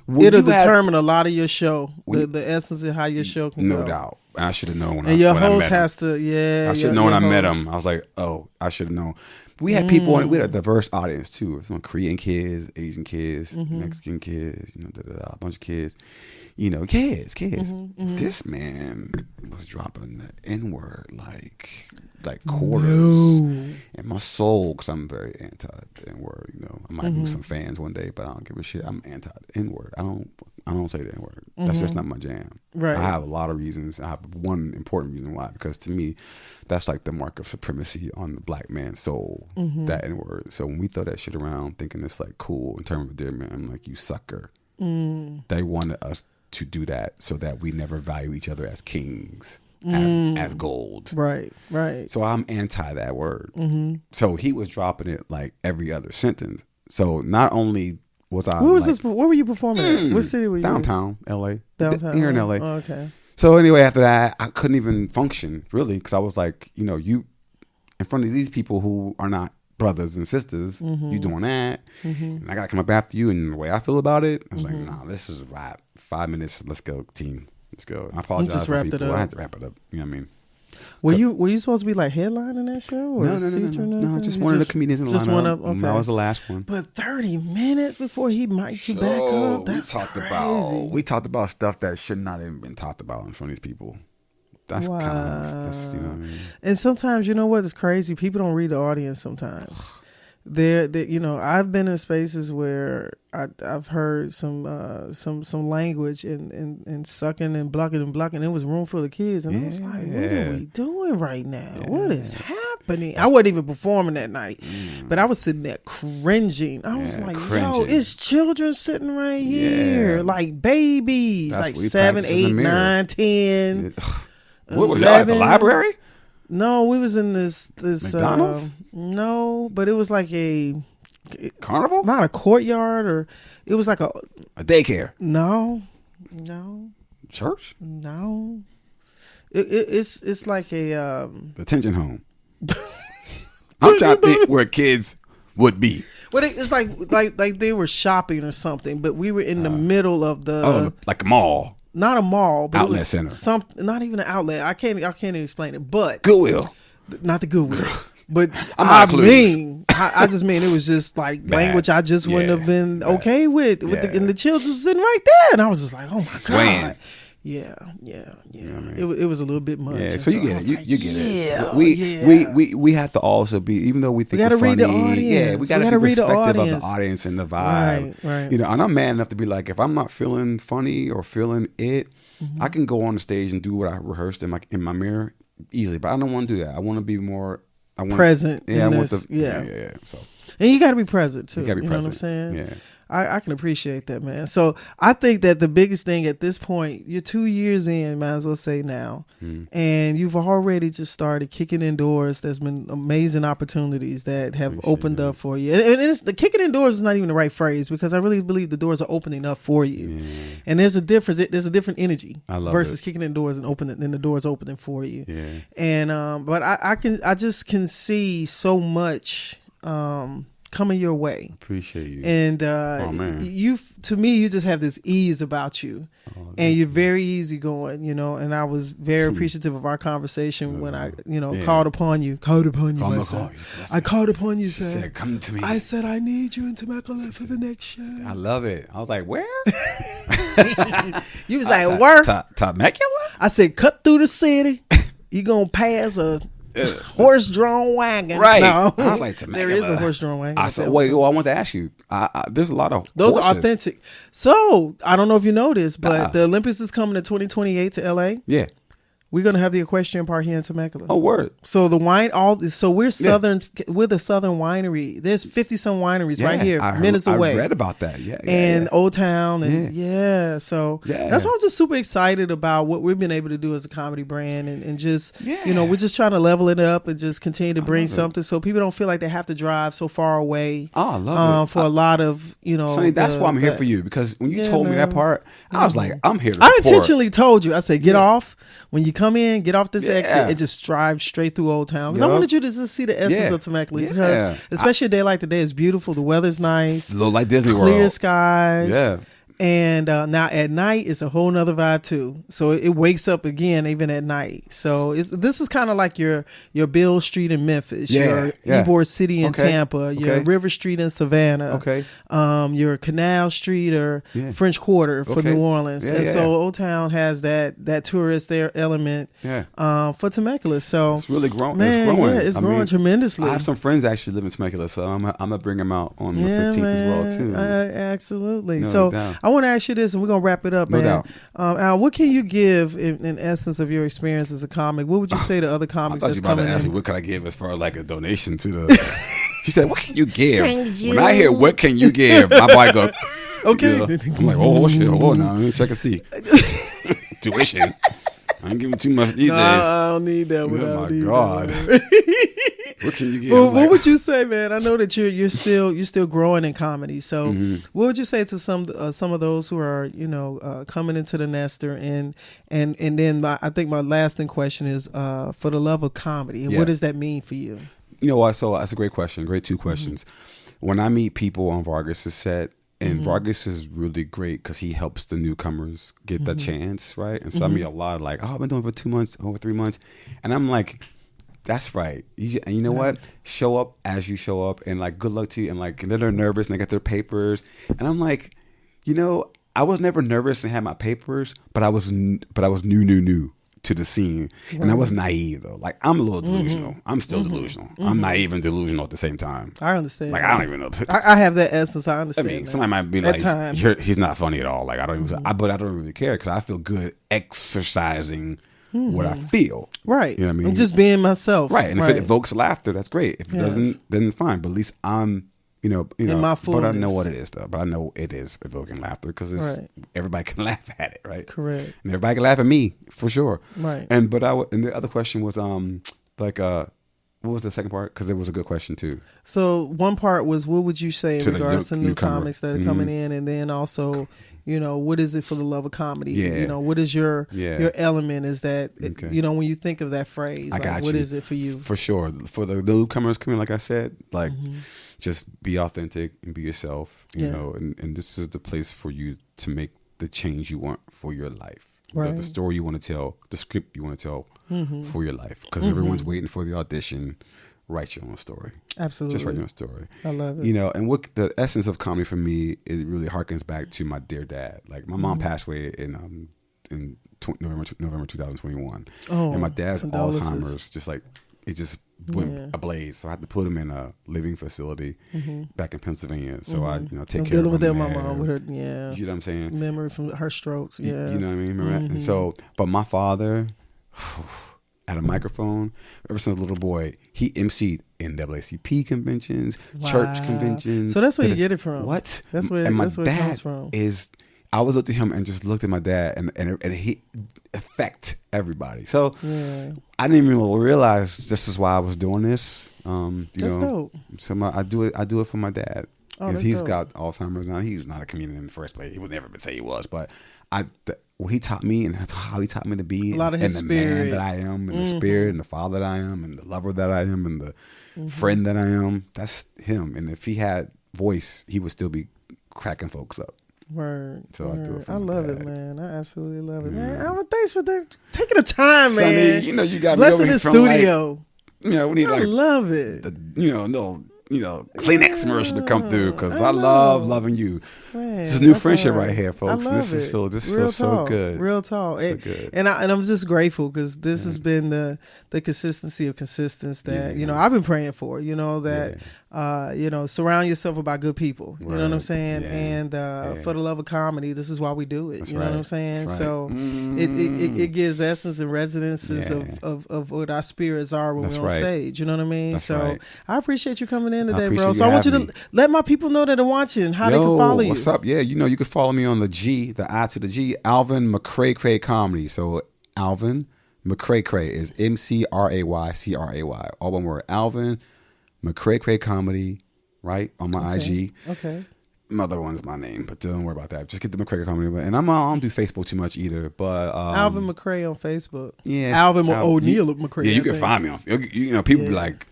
It'll determine a lot of your show, the essence of how your show can go. No doubt. I should have known when your I host met has him. to, I should have known when I met him. I was like, oh, I should have known. We had people on it. We had a diverse audience too. Some Korean kids, Asian kids, Mexican kids, a bunch of kids. Kids. This man was dropping the N-word like quarters in my soul, because I'm very anti the N-word. I might lose some fans one day, but I don't give a shit. I'm anti the N-word. I don't say the N-word. That's just not my jam. Right. I have a lot of reasons. I have one important reason why, because to me, that's like the mark of supremacy on the black man's soul, that N-word. So when we throw that shit around thinking it's like cool in terms of endearment, I'm like, you sucker. They wanted us to do that so that we never value each other as kings, as gold. Right. So I'm anti that word. So he was dropping it like every other sentence. So not only was I. Where were you performing at? What city were you downtown in? LA. Downtown. Here in LA. Oh, okay. So anyway, after that, I couldn't even function really, because I was like, you in front of these people who are not brothers and sisters, you doing that, and I gotta come up after you, and the way I feel about it, I was like, nah, this is a wrap. 5 minutes, let's go, team, let's go. I apologize. Just for people. I had to wrap it up. You know what I mean? Were you supposed to be like headlining that show? Or No, just one of the comedians in the lineup. Okay. That was the last one. But 30 minutes before he mic'd you back up, that's crazy. We talked about stuff that should not have been talked about in front of these people. That's kind of, that's, you know what I mean? And sometimes, you know what is crazy? People don't read the audience sometimes. I've been in spaces where I've heard some language and sucking and blocking. It was a room full of kids, and I was like, "What are we doing right now? Yeah. What is happening?" I wasn't even performing that night, but I was sitting there cringing. I was like, "Yo, it's children sitting right here, like babies, like 7, 8, 9, 10." What was y'all at the library? No, we was in this McDonald's? No, but it was like a carnival, not a courtyard, or it was like a daycare. No, church. No, it's like a detention home. I'm trying to think where kids would be. Well, it's like they were shopping or something, but we were in the middle of the like a mall. not a mall, but Outlet it was center. Not even an outlet. I can't even explain it. But Goodwill. Not the Goodwill. But I just mean it was just like Bad. language I just wouldn't have been Bad. okay with. And the children was sitting right there, and I was just like, oh my Swaying. God. Yeah. You know what I mean? It was a little bit much. Yeah, and so you get I it. was You, like, you get yeah, it. We have to also be, even though we think We gotta we're read the funny, audience. yeah, we We gotta gotta be read the respective of the audience. audience and the vibe. Right. You know, and I'm man enough to be like, if I'm not feeling funny or feeling it, I can go on the stage and do what I rehearsed in my mirror easily. But I don't want to do that. I want to be more present. Yeah, in I want this, the yeah. So And you got to be present too. you gotta be know present. what I'm saying? Yeah. I can appreciate that, man. So I think that the biggest thing at this point, you're 2 years in, might as well say now, and you've already just started kicking in doors. There's been amazing opportunities that have opened up for you. And it's, the kicking in doors is not even the right phrase, because I really believe the doors are opening up for you. Yeah. And there's a difference. There's a different energy I love versus it. kicking in doors and the doors opening for you. Yeah. And but I just can see so much coming your way. Appreciate you. And man. you, to me, you just have this ease about you, and you're very easygoing, you know. And I was very appreciative of our conversation when I, called upon you, my son. I called upon you, She sir. said, "Come to me." I said, I need you in Temecula for the next show. I love it. I was like, "Where?" You was like, where? Temecula? I said, cut through the city. You gonna pass a horse-drawn wagon, Right. No. I was like, there is a horse-drawn wagon. I said, wait, I want to ask you. There's a lot of Those horses. are authentic. So I don't know if you know this, but the Olympics is coming in 2028 to LA. Yeah. We're gonna have the equestrian part here in Temecula. Oh, word. So the wine, we're southern. We're the southern winery. There's 50-some wineries right here, minutes away. I read about that. Yeah. And Old Town, and so Yeah. that's why I'm just super excited about what we've been able to do as a comedy brand, and just we're just trying to level it up and just continue to bring something so people don't feel like they have to drive so far away. Oh, I love it. For a lot of Sonny, that's why I'm here for you, because when you told me that part, I was like, I'm here to I support. intentionally told you. I said, get off. When you come in, get off this exit and just drive straight through Old Town. Because I wanted you to just see the essence of Temecula. Because especially a day like today, it's beautiful. The weather's nice. A little like Disney World. Clear skies. Yeah. And now at night, it's a whole nother vibe too. So it wakes up again even at night. So this is kind of like your Bill Street in Memphis, your Ybor City in Tampa, your River Street in Savannah, your Canal Street or French Quarter for New Orleans. So Old Town has that tourist there element for Temecula. So it's really growing. Man, it's growing. It's growing tremendously. I have some friends actually live in Temecula, so I'm gonna bring them out on the 15th as well too. Absolutely. No so doubt. I want to ask you this, and we're gonna wrap it up, No man. doubt. Al, what can you give in essence of your experience as a comic? What would you say to other comics I thought that's you were about coming to ask me in? what could I give as far as like a donation to the. She said, "What can you give?" When I hear "What can you give," my body goes, Okay. I'm like, "Oh shit, hold on now, let me check and see." Tuition. I ain't giving too much these days. I don't need that. Oh my God. What can you give? Well, what would you say, man? I know that you're still growing in comedy. So, what would you say to some of those who are coming into the nester and then I think my lasting question is for the love of comedy, and what does that mean for you? You know what? So that's a great question. Great two questions. When I meet people on Vargas' set, and Vargas is really great because he helps the newcomers get the chance, right? And so I meet a lot of like, I've been doing it for 2 months, over 3 months, and I'm like, that's right. And you know what? Show up as you show up, and like, good luck to you. And like, they're nervous and they got their papers, and I'm like, I was never nervous and had my papers, but I was new to the scene, and I was naive though. Like, I'm a little delusional. I'm still delusional. I'm naive and delusional at the same time. I understand. Like, I don't even know. I have that essence. I I understand. mean, that. somebody might be At like, times. he's not funny at all. Like, I don't even, but I don't really care because I feel good exercising what I feel. Right. You know what I mean? I'm just being myself. Right. And if it evokes laughter, that's great. If it doesn't, then it's fine. But at least I'm, in my but I know fullness. what it is though. But I know it is evoking laughter because everybody can laugh at it, right? Correct. And everybody can laugh at me for sure. Right. And the other question was what was the second part? Because it was a good question too. So one part was, what would you say in To the regards to new newcomer. comics that are coming in, and then also, what is it for the love of comedy? Yeah. What is your element? Is that when you think of that phrase, I got what you. is it for you? For sure. For the newcomers coming, like I said, like just be authentic and be yourself, you know, and this is the place for you to make the change you want for your life, Right. the story you want to tell, the script you want to tell for your life. Because everyone's waiting for the audition. Write your own story. Absolutely. Just write your own story. I love it. You know, and what the essence of comedy for me, it really harkens back to my dear dad. Like my mom passed away in November 2021, and my dad's condolences. Alzheimer's just like it just went ablaze. So I had to put him in a living facility back in Pennsylvania. So I, take care of him with that, there. my mom with her, yeah. You know what I'm saying? Memory from her strokes, yeah. You know what I mean? Remember that? And so, but my father had a microphone. Ever since a little boy, he emceed NAACP conventions, church conventions. So that's where you get it from. What? That's where, and my that's where dad it comes from. I was looked at him and just looked at my dad, and he affect everythody. So I didn't even realize this is why I was doing this. That's dope. So I do it for my dad. Oh, Because that's he's dope. got Alzheimer's now. He's not a comedian in the first place. He would never say he was. But what he taught me and how he taught me to be, A lot of his and the spirit. man that I am, and the spirit, and the father that I am, and the lover that I am, and the friend that I am, that's him. And if he had voice, he would still be cracking folks up. Word. So I do it for I my love dad. it, man. I absolutely love it, man. Alvin, thanks for taking the time, Sonny, man. you got me Blessing over here the from, studio. we need I love it. the Kleenex commercial to come through because I love loving you. Man, This is new that's friendship all right here, folks. I love This it. feels so good. Real talk. So good. And I'm just grateful because this has been the consistency of consistency that I've been praying for. Surround yourself about good people. You know what I'm saying? Yeah. And for the love of comedy, this is why we do it. That's you know what I'm right. saying? That's right. So it gives essence and resonances of what our spirits are when That's we're on right. stage. You know what I mean? That's so right. I appreciate you coming in I today, bro. appreciate So you I want you having to me. let my people know that are watching how they can follow you. What's up? Yeah, you can follow me on the I to the G, Alvin McCray Comedy. So Alvin McCray is MCRAYCRAY. All one word. Alvin McCray Comedy, right? On my IG. Okay. My other one's my name, but don't worry about that. Just get the McCray Comedy. And I don't do Facebook too much either. But Alvin McCray on Facebook. Yeah, Alvin O'Neill McCray. Yeah, you I can think. find me on. People be like,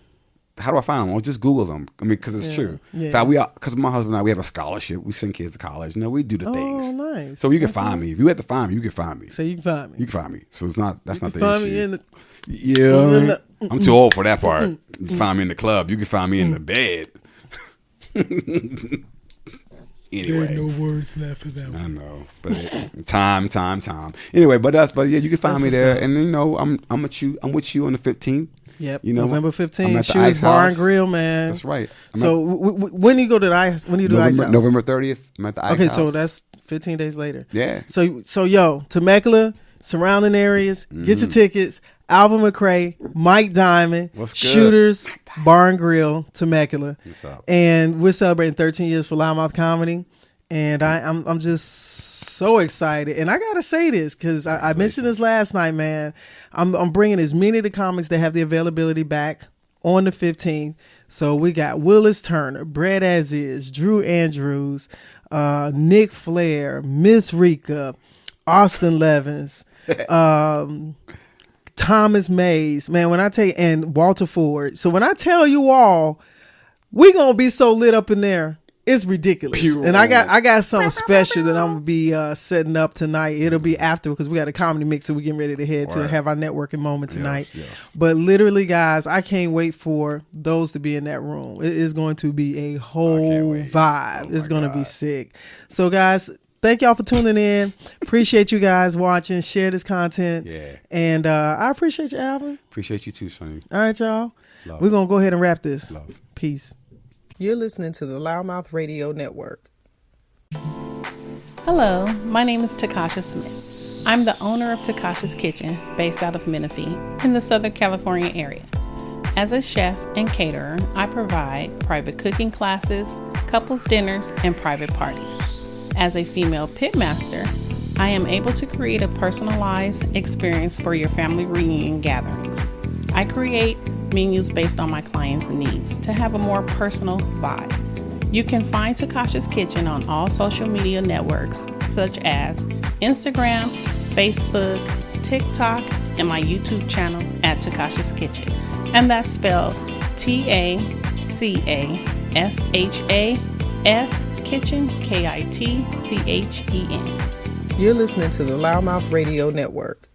how do I find them? Well, just Google them. I mean, because it's true. Yeah. So because my husband and I, we have a scholarship. We send kids to college. We do the things. Oh, nice. So you can find me. If you have to find me, you can find me. So you can find me. You can find me. So it's not. That's You not can the find issue. me in the. Yeah, I'm too old for that part. You can find me in the club. You can find me in the bed. Anyway, There are no words left for that I one. know, but time. Anyway, but you can find That's me there, what's up. and I'm with you on the 15th. Yep. You know, November I'm 15th. at the Shoes Ice Bar House. and Grill, man. That's right. So when do you go to the Ice? When do you do Ice House? November 30th. I'm at the Ice Okay, House. so that's 15 days later. Yeah. So Temecula, surrounding areas, get your tickets. Alvin McCray, Mike Diamond, What's good? Shooters, Bar and Grill, Temecula. What's up? And we're celebrating 13 years for Loudmouth Comedy. And I'm just so excited. And I gotta say this because I mentioned this last night, man. I'm bringing as many of the comics that have the availability back on the 15th. So we got Willis Turner, Brett As Is, Drew Andrews, Nick Flair, Miss Rika, Austin Levins, Thomas Mays, man. When I tell you, and Walter Ford. So when I tell you all, we gonna be so lit up in there. It's ridiculous. Pure. And I got something special that I'm gonna be setting up tonight. It'll be after because we got a comedy mix that we're getting ready to head to and have our networking moment tonight. Yes. But literally, guys, I can't wait for those to be in that room. It is going to be a whole vibe. It's going to be sick. So, guys, thank y'all for tuning in. Appreciate you guys watching. Share this content. Yeah. And I appreciate you, Alvin. Appreciate you too, Sonny. All right, y'all. Love. We're going to go ahead and wrap this. Love. Peace. You're listening to the LouddMouth Radio Network. Hello, my name is Takasha Smith. I'm the owner of Takasha's Kitchen, based out of Menifee, in the Southern California area. As a chef and caterer, I provide private cooking classes, couples dinners, and private parties. As a female pitmaster, I am able to create a personalized experience for your family reunion gatherings. I create menus based on my clients' needs to have a more personal vibe. You can find Takasha's Kitchen on all social media networks such as Instagram, Facebook, TikTok, and my YouTube channel at Takasha's Kitchen. And that's spelled TACASHAS Kitchen, KITCHEN. You're listening to the LouddMouth Radio Network.